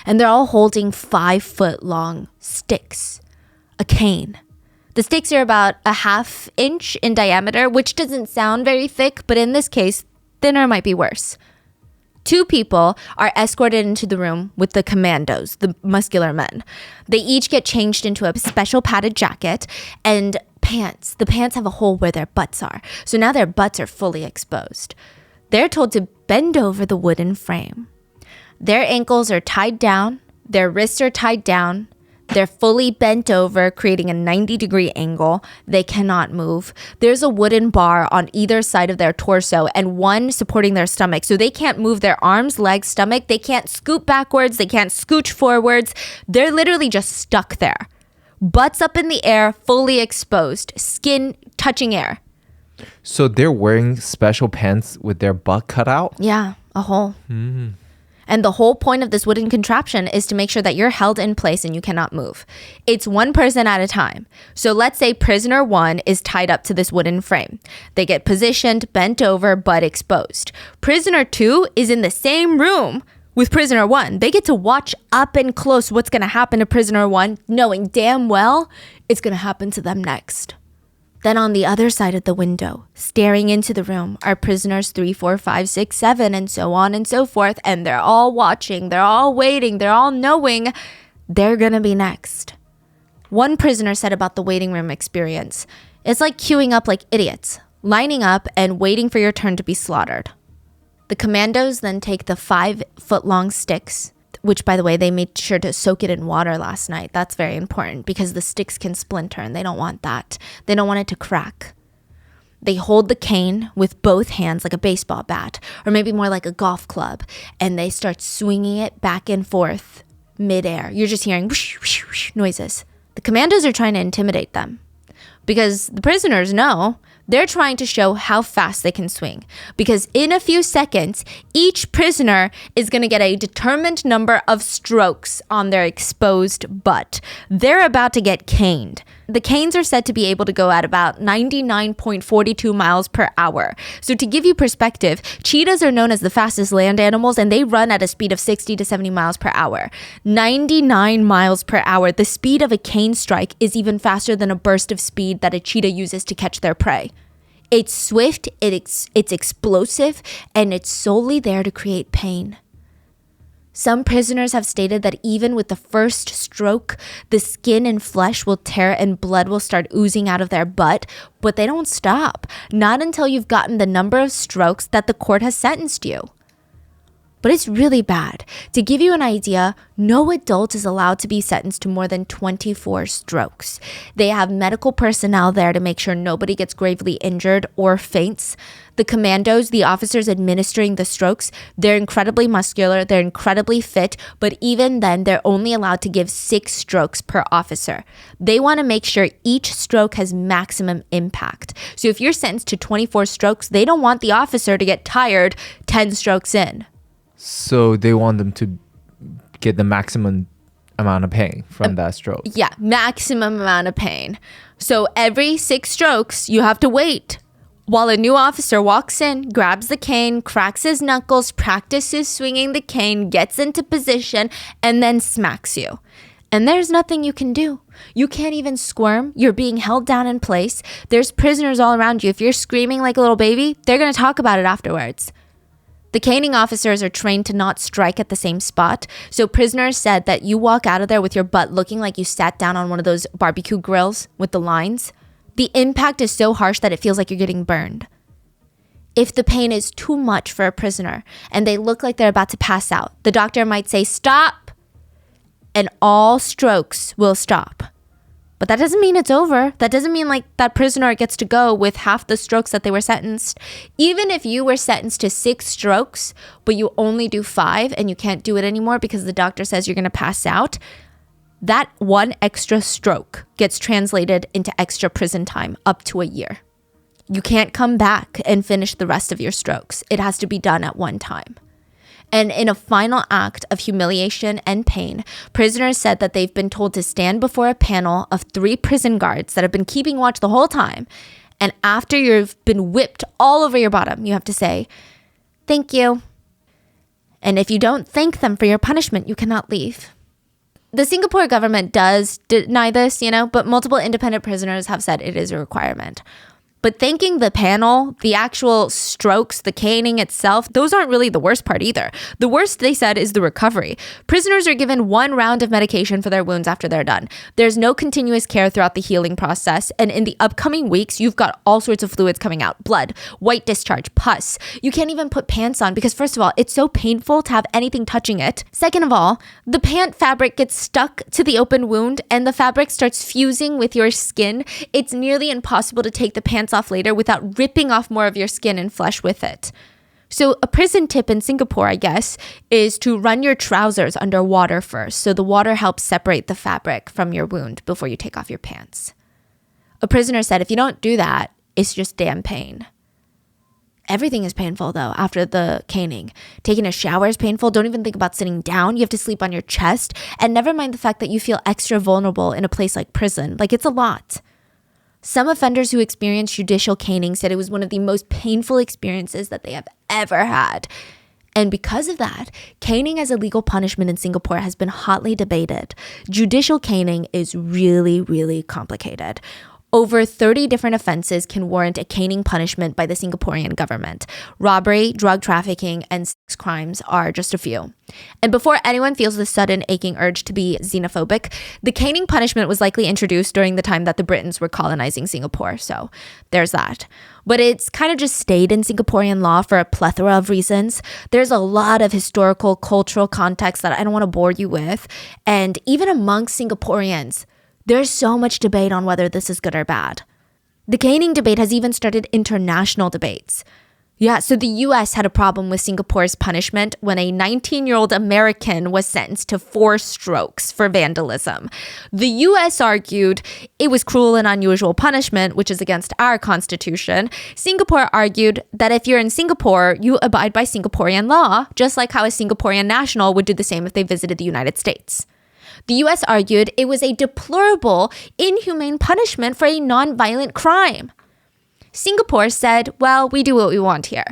[SPEAKER 2] And they're all holding 5-foot-long sticks, a cane. The sticks are about a ½ inch in diameter, which doesn't sound very thick, but in this case, thinner might be worse. 2 people are escorted into the room with the commandos, the muscular men. They each get changed into a special padded jacket and pants. The pants have a hole where their butts are, so now their butts are fully exposed. They're told to bend over the wooden frame. Their ankles are tied down, their wrists are tied down, they're fully bent over, creating a 90-degree angle. They cannot move. There's a wooden bar on either side of their torso and one supporting their stomach. So they can't move their arms, legs, stomach. They can't scoot backwards. They can't scooch forwards. They're literally just stuck there. Butts up in the air, fully exposed, skin touching air.
[SPEAKER 1] So they're wearing special pants with their butt cut out?
[SPEAKER 2] Yeah, a hole. And the whole point of this wooden contraption is to make sure that you're held in place and you cannot move. It's one person at a time. So let's say prisoner 1 is tied up to this wooden frame. They get positioned, bent over, butt exposed. Prisoner 2 is in the same room with prisoner 1. They get to watch up and close what's going to happen to prisoner 1, knowing damn well it's going to happen to them next. Then on the other side of the window, staring into the room, are prisoners 3, 4, 5, 6, 7, and so on and so forth. And they're all watching, they're all waiting, they're all knowing they're gonna be next. One prisoner said about the waiting room experience, it's like queuing up like idiots, lining up and waiting for your turn to be slaughtered. The commandos then take the 5-foot-long sticks, which, by the way, they made sure to soak it in water last night. That's very important because the sticks can splinter and they don't want that. They don't want it to crack. They hold the cane with both hands like a baseball bat, or maybe more like a golf club, and they start swinging it back and forth midair. You're just hearing whoosh, whoosh, whoosh noises. The commandos are trying to intimidate them because the prisoners know they're trying to show how fast they can swing, because in a few seconds, each prisoner is going to get a determined number of strokes on their exposed butt. They're about to get caned. The canes are said to be able to go at about 99.42 miles per hour. So to give you perspective, cheetahs are known as the fastest land animals, and they run at a speed of 60 to 70 miles per hour. 99 miles per hour. The speed of a cane strike is even faster than a burst of speed that a cheetah uses to catch their prey. It's swift, it's explosive, and it's solely there to create pain. Some prisoners have stated that even with the first stroke, the skin and flesh will tear and blood will start oozing out of their butt, but they don't stop. Not until you've gotten the number of strokes that the court has sentenced you. But it's really bad. To give you an idea, no adult is allowed to be sentenced to more than 24 strokes. They have medical personnel there to make sure nobody gets gravely injured or faints. The commandos, the officers administering the strokes, they're incredibly muscular, they're incredibly fit, but even then, they're only allowed to give 6 strokes per officer. They want to make sure each stroke has maximum impact. So if you're sentenced to 24 strokes, they don't want the officer to get tired 10 strokes in.
[SPEAKER 1] So they want them to get the maximum amount of pain from that stroke.
[SPEAKER 2] Yeah, maximum amount of pain. So every 6 strokes, you have to wait while a new officer walks in, grabs the cane, cracks his knuckles, practices swinging the cane, gets into position, and then smacks you. And there's nothing you can do. You can't even squirm. You're being held down in place. There's prisoners all around you. If you're screaming like a little baby, they're going to talk about it afterwards. The caning officers are trained to not strike at the same spot. So prisoners said that you walk out of there with your butt looking like you sat down on one of those barbecue grills with the lines. The impact is so harsh that it feels like you're getting burned. If the pain is too much for a prisoner and they look like they're about to pass out, the doctor might say, "Stop!" and all strokes will stop. But that doesn't mean it's over. That doesn't mean like that prisoner gets to go with half the strokes that they were sentenced. Even if you were sentenced to 6 strokes, but you only do 5 and you can't do it anymore because the doctor says you're going to pass out, that one extra stroke gets translated into extra prison time up to a year. You can't come back and finish the rest of your strokes. It has to be done at one time. And in a final act of humiliation and pain, prisoners said that they've been told to stand before a panel of 3 prison guards that have been keeping watch the whole time. And after you've been whipped all over your bottom, you have to say, "Thank you." And if you don't thank them for your punishment, you cannot leave. The Singapore government does deny this, but multiple independent prisoners have said it is a requirement. But thanking the panel, the actual strokes, the caning itself, those aren't really the worst part either. The worst, they said, is the recovery. Prisoners are given 1 round of medication for their wounds after they're done. There's no continuous care throughout the healing process. And in the upcoming weeks, you've got all sorts of fluids coming out. Blood, white discharge, pus. You can't even put pants on because, first of all, it's so painful to have anything touching it. Second of all, the pant fabric gets stuck to the open wound and the fabric starts fusing with your skin. It's nearly impossible to take the pants off later without ripping off more of your skin and flesh with it. So a prison tip in Singapore, I guess, is to run your trousers under water first. So the water helps separate the fabric from your wound before you take off your pants. A prisoner said if you don't do that, it's just damn pain. Everything is painful though after the caning. Taking a shower is painful. Don't even think about sitting down. You have to sleep on your chest. And never mind the fact that you feel extra vulnerable in a place like prison. Like, it's a lot. Some offenders who experienced judicial caning said it was one of the most painful experiences that they have ever had. And because of that, caning as a legal punishment in Singapore has been hotly debated. Judicial caning is really, really complicated. Over 30 different offenses can warrant a caning punishment by the Singaporean government. Robbery, drug trafficking, and sex crimes are just a few. And before anyone feels the sudden aching urge to be xenophobic, the caning punishment was likely introduced during the time that the Britons were colonizing Singapore. So there's that. But it's kind of just stayed in Singaporean law for a plethora of reasons. There's a lot of historical, cultural context that I don't want to bore you with. And even amongst Singaporeans, there's so much debate on whether this is good or bad. The caning debate has even started international debates. Yeah, so the US had a problem with Singapore's punishment when a 19-year-old American was sentenced to 4 strokes for vandalism. The US argued it was cruel and unusual punishment, which is against our constitution. Singapore argued that if you're in Singapore, you abide by Singaporean law, just like how a Singaporean national would do the same if they visited the United States. The US argued it was a deplorable, inhumane punishment for a non-violent crime. Singapore said, well, we do what we want here.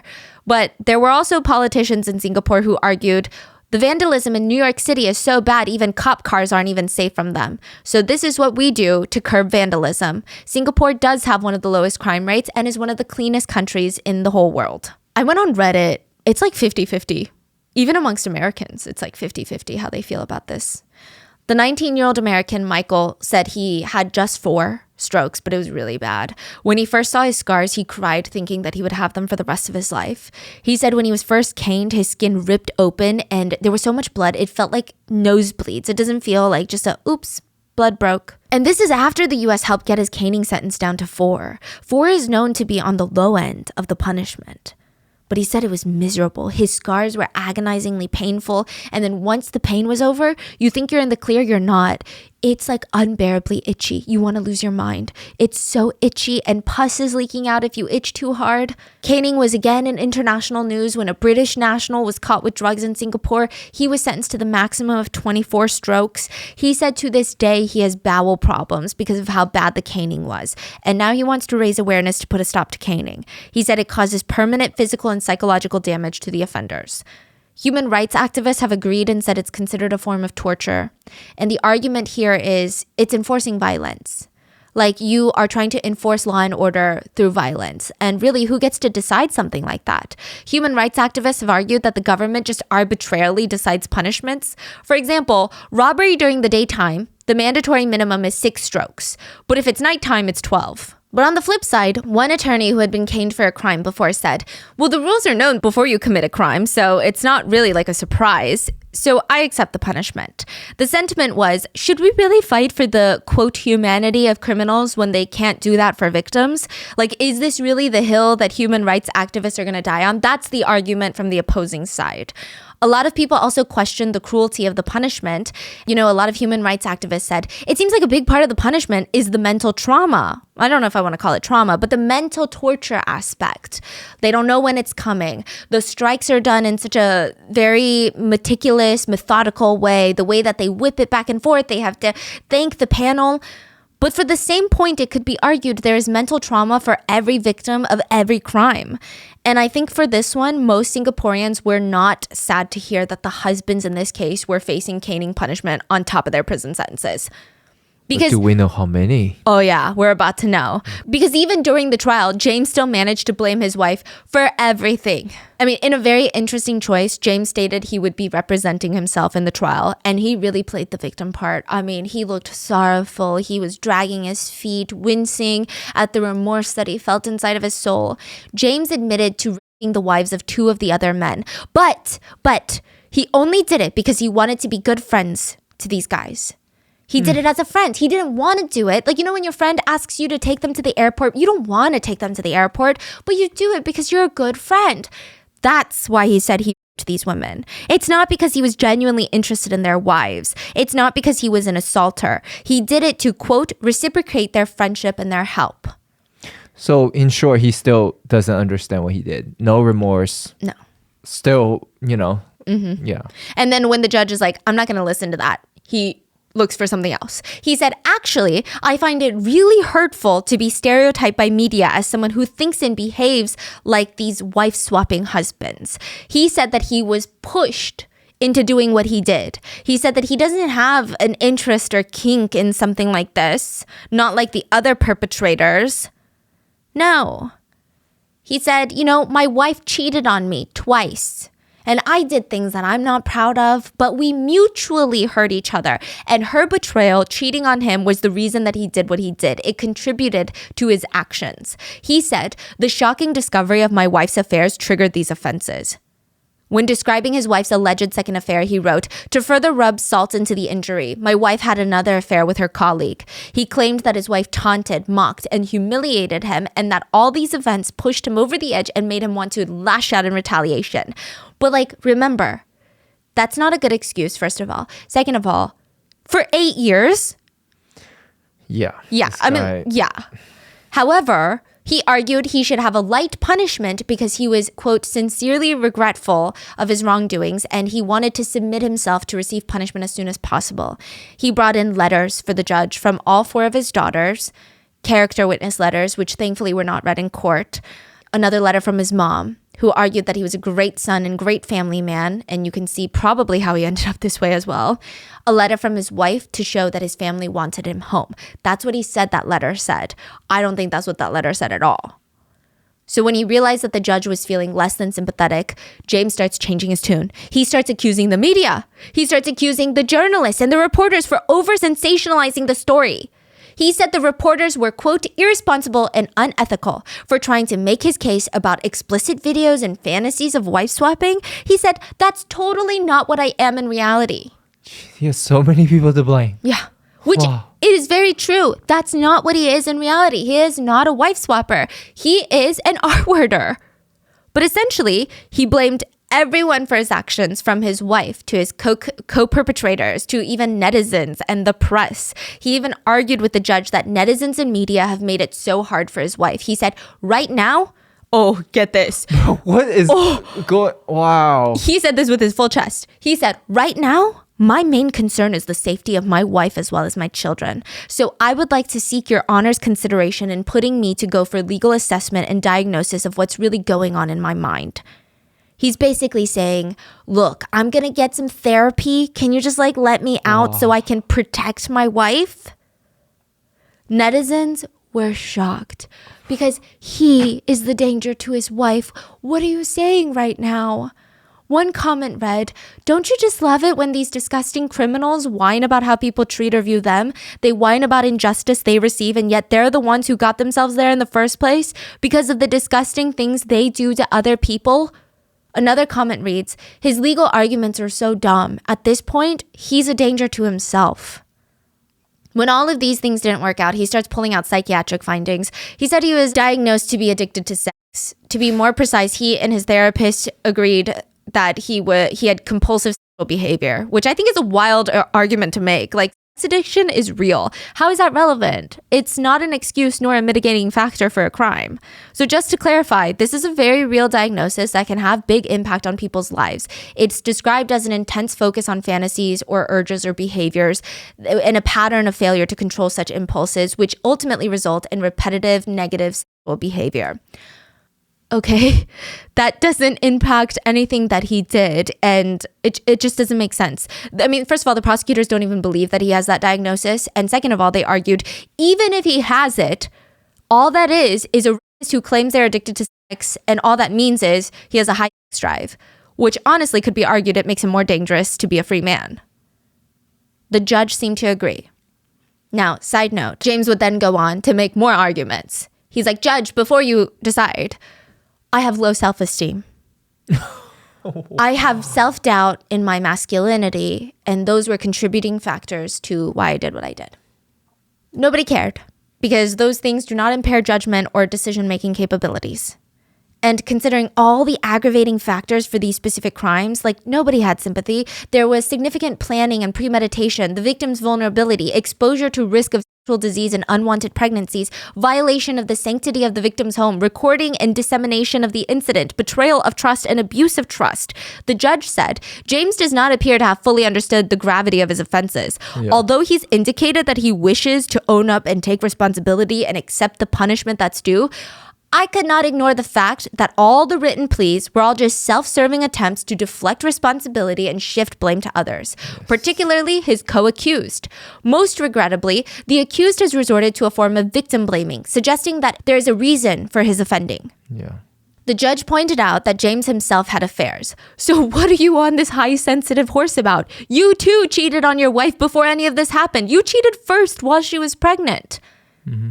[SPEAKER 2] But there were also politicians in Singapore who argued the vandalism in New York City is so bad, even cop cars aren't even safe from them. So this is what we do to curb vandalism. Singapore does have one of the lowest crime rates and is one of the cleanest countries in the whole world. I went on Reddit. It's like 50-50. Even amongst Americans, it's like 50-50 how they feel about this. The 19-year-old American, Michael, said he had just 4 strokes, but it was really bad. When he first saw his scars, he cried, thinking that he would have them for the rest of his life. He said when he was first caned, his skin ripped open and there was so much blood, it felt like nosebleeds. It doesn't feel like just a, oops, blood broke. And this is after the US helped get his caning sentence down to 4. 4 is known to be on the low end of the punishment. But he said it was miserable. His scars were agonizingly painful. And then once the pain was over, you think you're in the clear, you're not. It's like unbearably itchy. You want to lose your mind. It's so itchy and pus is leaking out if you itch too hard. Caning was again in international news when a British national was caught with drugs in Singapore. He was sentenced to the maximum of 24 strokes. He said to this day he has bowel problems because of how bad the caning was. And now he wants to raise awareness to put a stop to caning. He said it causes permanent physical and psychological damage to the offenders. Human rights activists have agreed and said it's considered a form of torture. And the argument here is it's enforcing violence. Like you are trying to enforce law and order through violence. And really, who gets to decide something like that? Human rights activists have argued that the government just arbitrarily decides punishments. For example, robbery during the daytime, the mandatory minimum is 6 strokes. But if it's nighttime, it's 12. But on the flip side, one attorney who had been caned for a crime before said, well, the rules are known before you commit a crime, so it's not really like a surprise. So I accept the punishment. The sentiment was, should we really fight for the, quote, humanity of criminals when they can't do that for victims? Like, is this really the hill that human rights activists are going to die on? That's the argument from the opposing side. A lot of people also questioned the cruelty of the punishment. You know, a lot of human rights activists said, it seems like a big part of the punishment is the mental trauma. I don't know if I want to call it trauma, but the mental torture aspect. They don't know when it's coming. The strikes are done in such a very meticulous, methodical way. The way that they whip it back and forth, they have to thank the panel. But for the same point, it could be argued there is mental trauma for every victim of every crime. And I think for this one, most Singaporeans were not sad to hear that the husbands in this case were facing caning punishment on top of their prison sentences.
[SPEAKER 1] Because, but do we know how many?
[SPEAKER 2] Oh yeah, we're about to know. Because even during the trial, James still managed to blame his wife for everything. I mean, in a very interesting choice, James stated he would be representing himself in the trial, and he really played the victim part. I mean, he looked sorrowful. He was dragging his feet, wincing at the remorse that he felt inside of his soul. James admitted to raping the wives of 2 of the other men. But he only did it because he wanted to be good friends to these guys. He did it as a friend. He didn't want to do it. Like, you know, when your friend asks you to take them to the airport, you don't want to take them to the airport, but you do it because you're a good friend. That's why he said he raped these women. It's not because he was genuinely interested in their wives. It's not because he was an assaulter. He did it to, quote, reciprocate their friendship and their help.
[SPEAKER 1] So in short, he still doesn't understand what he did. No remorse.
[SPEAKER 2] No.
[SPEAKER 1] Still, yeah.
[SPEAKER 2] And then when the judge is like, I'm not going to listen to that, he looks for something else. He said, actually, I find it really hurtful to be stereotyped by media as someone who thinks and behaves like these wife-swapping husbands. He said that he was pushed into doing what he did. He said that he doesn't have an interest or kink in something like this, not like the other perpetrators. No. He said, my wife cheated on me twice. And I did things that I'm not proud of, but we mutually hurt each other. And her betrayal, cheating on him, was the reason that he did what he did. It contributed to his actions. He said, the shocking discovery of my wife's affairs triggered these offenses. When describing his wife's alleged second affair, he wrote, to further rub salt into the injury, my wife had another affair with her colleague. He claimed that his wife taunted, mocked, and humiliated him, and that all these events pushed him over the edge and made him want to lash out in retaliation. But remember, that's not a good excuse, first of all. Second of all, for 8 years.
[SPEAKER 1] Yeah.
[SPEAKER 2] Yeah. Yeah. However, he argued he should have a light punishment because he was, quote, sincerely regretful of his wrongdoings and he wanted to submit himself to receive punishment as soon as possible. He brought in letters for the judge from all 4 of his daughters, character witness letters, which thankfully were not read in court, another letter from his mom, who argued that he was a great son and great family man, and you can see probably how he ended up this way as well. A letter from his wife to show that his family wanted him home. That's what he said that letter said. I don't think that's what that letter said at all. So when he realized that the judge was feeling less than sympathetic, James starts changing his tune. He starts accusing the media. He starts accusing the journalists and the reporters for over-sensationalizing the story. He said the reporters were, quote, irresponsible and unethical for trying to make his case about explicit videos and fantasies of wife swapping. He said, that's totally not what I am in reality.
[SPEAKER 1] He has so many people to blame.
[SPEAKER 2] Yeah. Which it is very true. That's not what he is in reality. He is not a wife swapper. He is an R-worder. But essentially, he blamed everyone for his actions, from his wife to his co-perpetrators to even netizens and the press. He even argued with the judge that netizens and media have made it so hard for his wife. He said, right now, oh, get this.
[SPEAKER 1] What is going? Wow.
[SPEAKER 2] He said this with his full chest. He said, right now, my main concern is the safety of my wife as well as my children. So I would like to seek your honor's consideration in putting me to go for legal assessment and diagnosis of what's really going on in my mind. He's basically saying, look, I'm going to get some therapy. Can you just let me out so I can protect my wife? Netizens were shocked because he is the danger to his wife. What are you saying right now? One comment read, don't you just love it when these disgusting criminals whine about how people treat or view them? They whine about injustice they receive, and yet they're the ones who got themselves there in the first place because of the disgusting things they do to other people. Another comment reads, his legal arguments are so dumb. At this point, he's a danger to himself. When all of these things didn't work out, he starts pulling out psychiatric findings. He said he was diagnosed to be addicted to sex. To be more precise, he and his therapist agreed that he had compulsive sexual behavior, which I think is a wild argument to make. Sex addiction is real. How is that relevant? It's not an excuse nor a mitigating factor for a crime. So just to clarify, this is a very real diagnosis that can have big impact on people's lives. It's described as an intense focus on fantasies or urges or behaviors and a pattern of failure to control such impulses, which ultimately result in repetitive negative sexual behavior. Okay, that doesn't impact anything that he did, and it just doesn't make sense. I mean, first of all, the prosecutors don't even believe that he has that diagnosis, and second of all, they argued, even if he has it, all that is a rapist who claims they're addicted to sex, and all that means is he has a high sex drive, which honestly could be argued it makes him more dangerous to be a free man. The judge seemed to agree. Now, side note, James would then go on to make more arguments. He's like, Judge, before you decide, I have low self-esteem. I have self-doubt in my masculinity, and those were contributing factors to why I did what I did. Nobody cared, because those things do not impair judgment or decision-making capabilities. And considering all the aggravating factors for these specific crimes, nobody had sympathy. There was significant planning and premeditation, the victim's vulnerability, exposure to risk of disease and unwanted pregnancies, violation of the sanctity of the victim's home, recording and dissemination of the incident, betrayal of trust, and abuse of trust. The judge said, James does not appear to have fully understood the gravity of his offenses. Yeah. Although he's indicated that he wishes to own up and take responsibility and accept the punishment that's due, I could not ignore the fact that all the written pleas were all just self-serving attempts to deflect responsibility and shift blame to others, particularly his co-accused. Most regrettably, the accused has resorted to a form of victim blaming, suggesting that there is a reason for his offending.
[SPEAKER 1] Yeah.
[SPEAKER 2] The judge pointed out that James himself had affairs. So what are you on this high sensitive horse about? You too cheated on your wife before any of this happened. You cheated first while she was pregnant. Mm-hmm.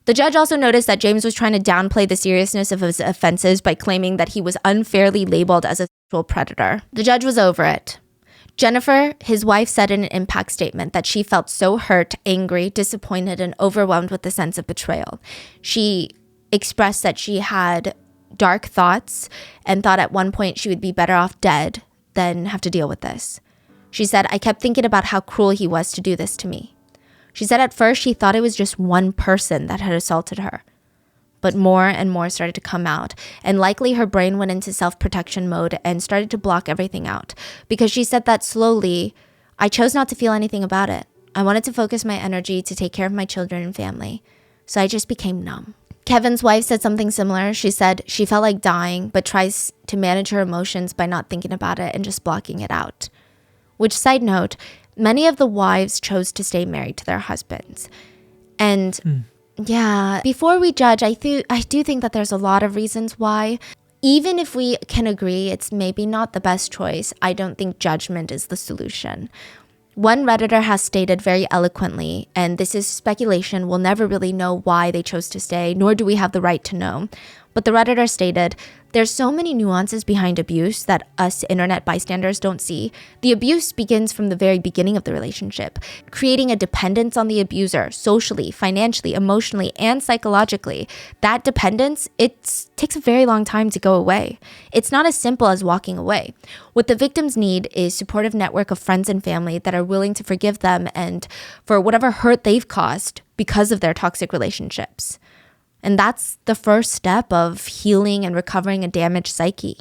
[SPEAKER 2] The judge also noticed that James was trying to downplay the seriousness of his offenses by claiming that he was unfairly labeled as a sexual predator. The judge was over it. Jennifer, his wife, said in an impact statement that she felt so hurt, angry, disappointed, and overwhelmed with the sense of betrayal. She expressed that she had dark thoughts and thought at one point she would be better off dead than have to deal with this. She said, I kept thinking about how cruel he was to do this to me. She said at first she thought it was just one person that had assaulted her. But more and more started to come out, and likely her brain went into self-protection mode and started to block everything out. Because she said that slowly, I chose not to feel anything about it. I wanted to focus my energy to take care of my children and family. So I just became numb. Kevin's wife said something similar. She said she felt like dying, but tries to manage her emotions by not thinking about it and just blocking it out. Which, side note, many of the wives chose to stay married to their husbands. And yeah, before we judge, I do think that there's a lot of reasons why. Even if we can agree it's maybe not the best choice, I don't think judgment is the solution. One Redditor has stated very eloquently, and this is speculation, we'll never really know why they chose to stay, nor do we have the right to know. But the Redditor stated, there's so many nuances behind abuse that us internet bystanders don't see. The abuse begins from the very beginning of the relationship, creating a dependence on the abuser, socially, financially, emotionally, and psychologically. That dependence, it takes a very long time to go away. It's not as simple as walking away. What the victims need is a supportive network of friends and family that are willing to forgive them and for whatever hurt they've caused because of their toxic relationships. And that's the first step of healing and recovering a damaged psyche.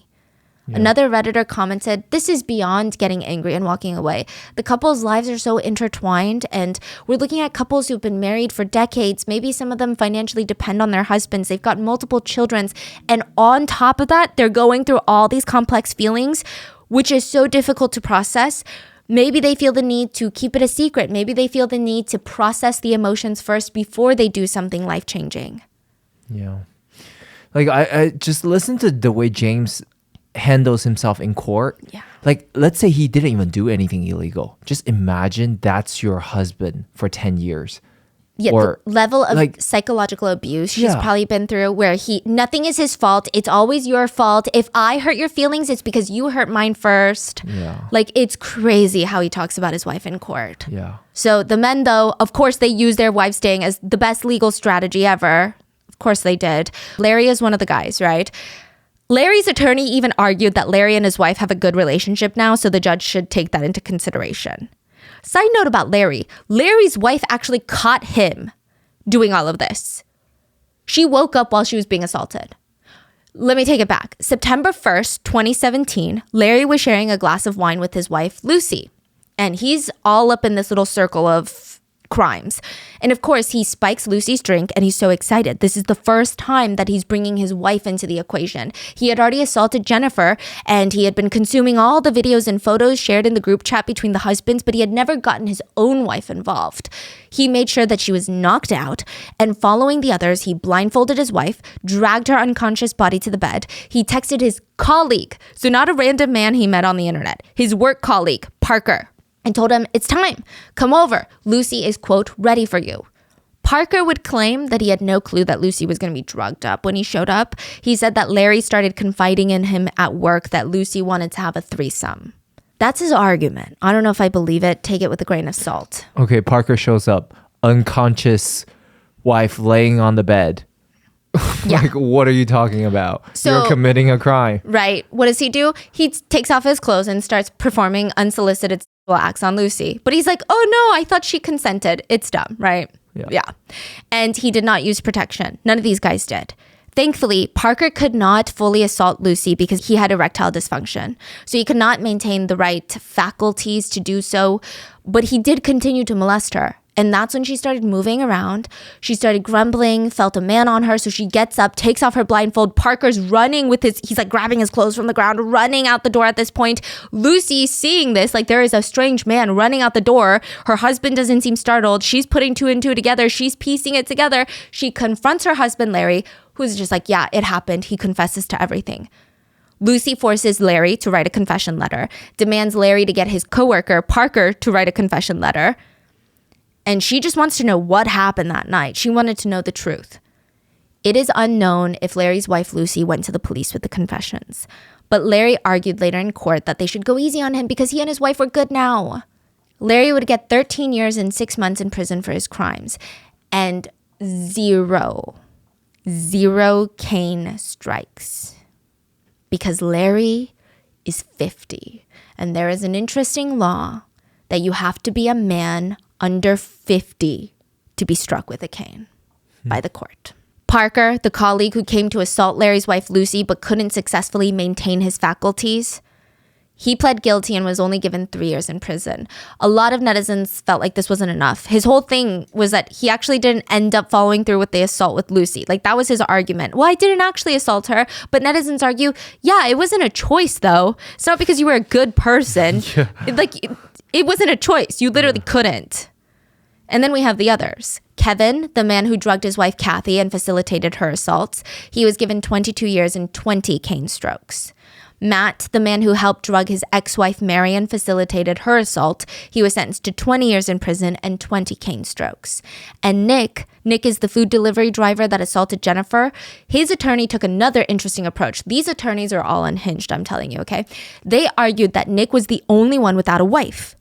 [SPEAKER 2] Yeah. Another Redditor commented, this is beyond getting angry and walking away. The couple's lives are so intertwined, and we're looking at couples who've been married for decades. Maybe some of them financially depend on their husbands. They've got multiple children. And on top of that, they're going through all these complex feelings, which is so difficult to process. Maybe they feel the need to keep it a secret. Maybe they feel the need to process the emotions first before they do something life-changing.
[SPEAKER 1] Yeah. Like, I just listen to the way James handles himself in court.
[SPEAKER 2] Yeah.
[SPEAKER 1] Like, let's say he didn't even do anything illegal. Just imagine that's your husband for 10 years.
[SPEAKER 2] Yeah, or, the level of psychological abuse she's probably been through where nothing is his fault. It's always your fault. If I hurt your feelings, it's because you hurt mine first.
[SPEAKER 1] Yeah.
[SPEAKER 2] Like, it's crazy how he talks about his wife in court.
[SPEAKER 1] Yeah.
[SPEAKER 2] So the men, though, of course, they use their wives staying as the best legal strategy ever. Of course they did. Larry is one of the guys, right? Larry's attorney even argued that Larry and his wife have a good relationship now, so the judge should take that into consideration. Side note about Larry. Larry's wife actually caught him doing all of this. She woke up while she was being assaulted. Let me take it back. September 1st, 2017, Larry was sharing a glass of wine with his wife, Lucy. And he's all up in this little circle of crimes. And of course, he spikes Lucy's drink and he's so excited. This is the first time that he's bringing his wife into the equation. He had already assaulted Jennifer and he had been consuming all the videos and photos shared in the group chat between the husbands, but he had never gotten his own wife involved. He made sure that she was knocked out, and following the others, he blindfolded his wife, dragged her unconscious body to the bed. He texted his colleague, so not a random man he met on the internet, his work colleague, Parker, and told him, it's time, come over. Lucy is, quote, ready for you. Parker would claim that he had no clue that Lucy was going to be drugged up when he showed up. He said that Larry started confiding in him at work that Lucy wanted to have a threesome. That's his argument. I don't know if I believe it. Take it with a grain of salt.
[SPEAKER 1] Okay, Parker shows up, unconscious wife laying on the bed. Like, what are you talking about? So, you're committing a crime.
[SPEAKER 2] Right. What does he do? He takes off his clothes and starts performing unsolicited sexual acts on Lucy. But he's like, oh no, I thought she consented. It's dumb, right? Yeah. And he did not use protection. None of these guys did. Thankfully, Parker could not fully assault Lucy because he had erectile dysfunction. So he could not maintain the right faculties to do so, but he did continue to molest her. And that's when she started moving around. She started grumbling, felt a man on her. So she gets up, takes off her blindfold. Parker's running with he's like grabbing his clothes from the ground, running out the door at this point. Lucy seeing this, like there is a strange man running out the door. Her husband doesn't seem startled. She's putting two and two together. She's piecing it together. She confronts her husband, Larry, who's just like, yeah, it happened. He confesses to everything. Lucy forces Larry to write a confession letter, demands Larry to get his coworker, Parker, to write a confession letter. And she just wants to know what happened that night. She wanted to know the truth. It is unknown if Larry's wife, Lucy, went to the police with the confessions. But Larry argued later in court that they should go easy on him because he and his wife were good now. Larry would get 13 years and 6 months in prison for his crimes. And zero cane strikes. Because Larry is 50. And there is an interesting law that you have to be a man under 50 to be struck with a cane by the court. Parker, the colleague who came to assault Larry's wife Lucy but couldn't successfully maintain his faculties, he pled guilty and was only given 3 years in prison. A lot of netizens felt like this wasn't enough. His whole thing was that he actually didn't end up following through with the assault with Lucy. Like that was his argument. Well, I didn't actually assault her, but netizens argue, yeah, it wasn't a choice though. It's not because you were a good person. It wasn't a choice. You literally couldn't. And then we have the others. Kevin, the man who drugged his wife Kathy and facilitated her assaults, he was given 22 years and 20 cane strokes. Matt, the man who helped drug his ex-wife Mary and facilitated her assault, he was sentenced to 20 years in prison and 20 cane strokes. And Nick is the food delivery driver that assaulted Jennifer. His attorney took another interesting approach. These attorneys are all unhinged, I'm telling you, okay? They argued that Nick was the only one without a wife.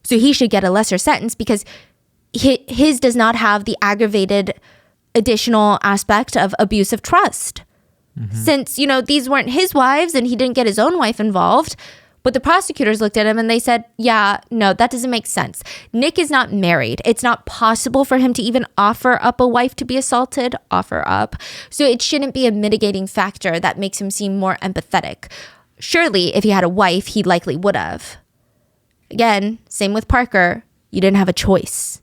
[SPEAKER 2] So he should get a lesser sentence because his does not have the aggravated additional aspect of abuse of trust. Mm-hmm. Since, these weren't his wives and he didn't get his own wife involved. But the prosecutors looked at him and they said, yeah, no, that doesn't make sense. Nick is not married. It's not possible for him to even offer up a wife to be assaulted. Offer up. So it shouldn't be a mitigating factor that makes him seem more empathetic. Surely, if he had a wife, he likely would have. Again, same with Parker. You didn't have a choice.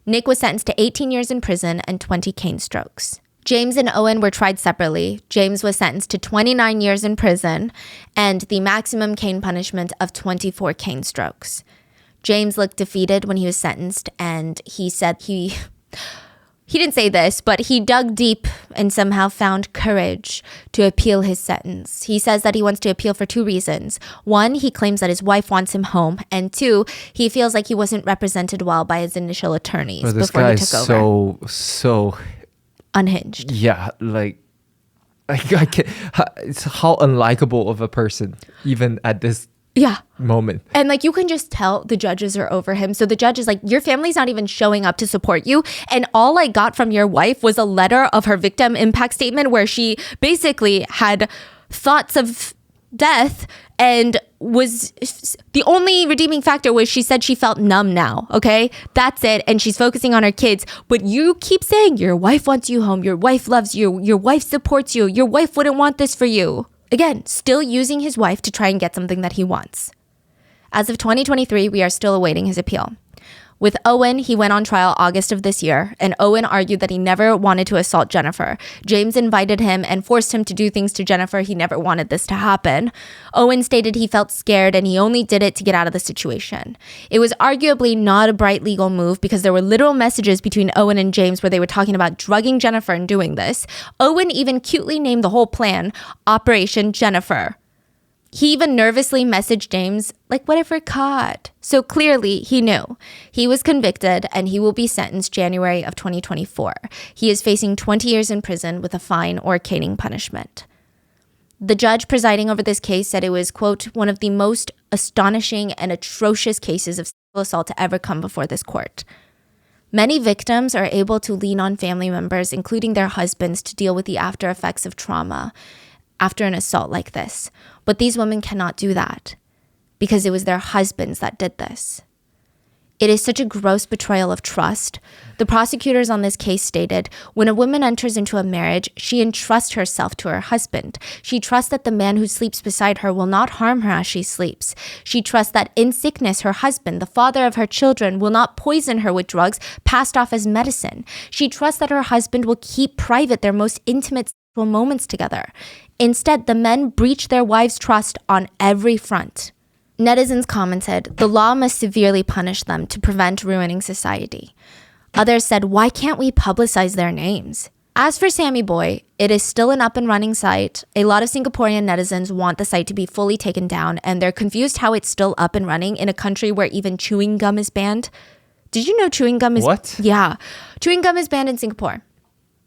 [SPEAKER 2] Nick was sentenced to 18 years in prison and 20 cane strokes. James and Owen were tried separately. James was sentenced to 29 years in prison and the maximum cane punishment of 24 cane strokes. James looked defeated when he was sentenced, and he said he didn't say this, but he dug deep and somehow found courage to appeal his sentence. He says that he wants to appeal for 2 reasons. 1, he claims that his wife wants him home. And 2, he feels like he wasn't represented well by his initial attorneys before he took over.
[SPEAKER 1] So
[SPEAKER 2] unhinged.
[SPEAKER 1] Yeah, like I can't, it's how unlikable of a person, even at this moment.
[SPEAKER 2] And you can just tell the judges are over him. So the judge is like, your family's not even showing up to support you. And all I got from your wife was a letter of her victim impact statement where she basically had thoughts of death, and was the only redeeming factor was she said she felt numb now. Okay, that's it. And she's focusing on her kids. But you keep saying your wife wants you home. Your wife loves you. Your wife supports you. Your wife wouldn't want this for you. Again, still using his wife to try and get something that he wants. As of 2023, we are still awaiting his appeal. With Owen, he went on trial August of this year, and Owen argued that he never wanted to assault Jennifer. James invited him and forced him to do things to Jennifer. He never wanted this to happen. Owen stated he felt scared and he only did it to get out of the situation. It was arguably not a bright legal move because there were literal messages between Owen and James where they were talking about drugging Jennifer and doing this. Owen even cutely named the whole plan Operation Jennifer. He even nervously messaged James, whatever caught. So clearly he knew. He was convicted and he will be sentenced January of 2024. He is facing 20 years in prison with a fine or caning punishment. The judge presiding over this case said it was, quote, one of the most astonishing and atrocious cases of sexual assault to ever come before this court. Many victims are able to lean on family members, including their husbands, to deal with the after effects of trauma after an assault like this. But these women cannot do that because it was their husbands that did this. It is such a gross betrayal of trust. The prosecutors on this case stated, when a woman enters into a marriage, she entrusts herself to her husband. She trusts that the man who sleeps beside her will not harm her as she sleeps. She trusts that in sickness, her husband, the father of her children, will not poison her with drugs passed off as medicine. She trusts that her husband will keep private their most intimate sexual moments together. Instead, the men breach their wives' trust on every front. Netizens commented, the law must severely punish them to prevent ruining society. Others said, why can't we publicize their names? As for Sammy Boy, it is still an up and running site. A lot of Singaporean netizens want the site to be fully taken down, and they're confused how it's still up and running in a country where even chewing gum is banned. Did you know chewing gum is...
[SPEAKER 1] What?
[SPEAKER 2] Yeah. Chewing gum is banned in Singapore.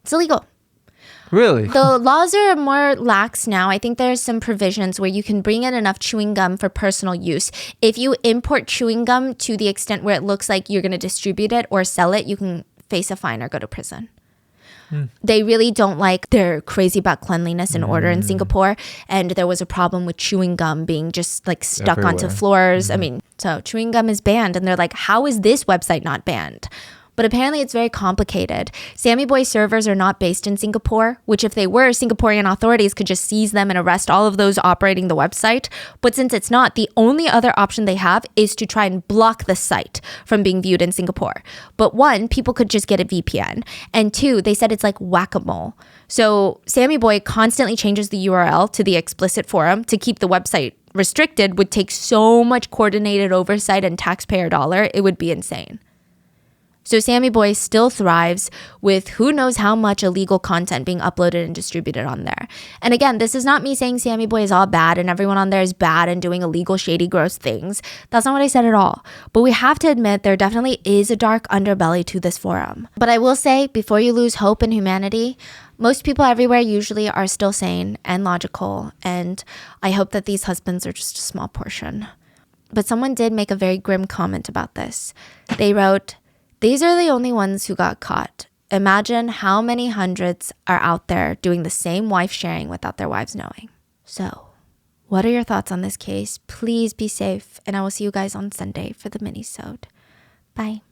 [SPEAKER 2] It's illegal.
[SPEAKER 1] Really?
[SPEAKER 2] The laws are more lax now. I think there's some provisions where you can bring in enough chewing gum for personal use. If you import chewing gum to the extent where it looks like you're going to distribute it or sell it, you can face a fine or go to prison. They really don't like, they're crazy about cleanliness and order in Singapore. And there was a problem with chewing gum being just like stuck onto
[SPEAKER 1] Everywhere.
[SPEAKER 2] floors. I mean, so chewing gum is banned. And they're like, how is this website not banned? But apparently it's very complicated. Sammy Boy servers are not based in Singapore, which if they were, Singaporean authorities could just seize them and arrest all of those operating the website. But since it's not, the only other option they have is to try and block the site from being viewed in Singapore. But one, people could just get a VPN. And two, they said it's like whack-a-mole. So Sammy Boy constantly changes the URL to the explicit forum to keep the website restricted would take so much coordinated oversight and taxpayer dollar, it would be insane. So Sammy Boy still thrives with who knows how much illegal content being uploaded and distributed on there. And again, this is not me saying Sammy Boy is all bad and everyone on there is bad and doing illegal, shady, gross things. That's not what I said at all. But we have to admit there definitely is a dark underbelly to this forum. But I will say, before you lose hope in humanity, most people everywhere usually are still sane and logical. And I hope that these husbands are just a small portion. But someone did make a very grim comment about this. They wrote, these are the only ones who got caught. Imagine how many hundreds are out there doing the same wife sharing without their wives knowing. So, what are your thoughts on this case? Please be safe, and I will see you guys on Sunday for the mini-sode. Bye.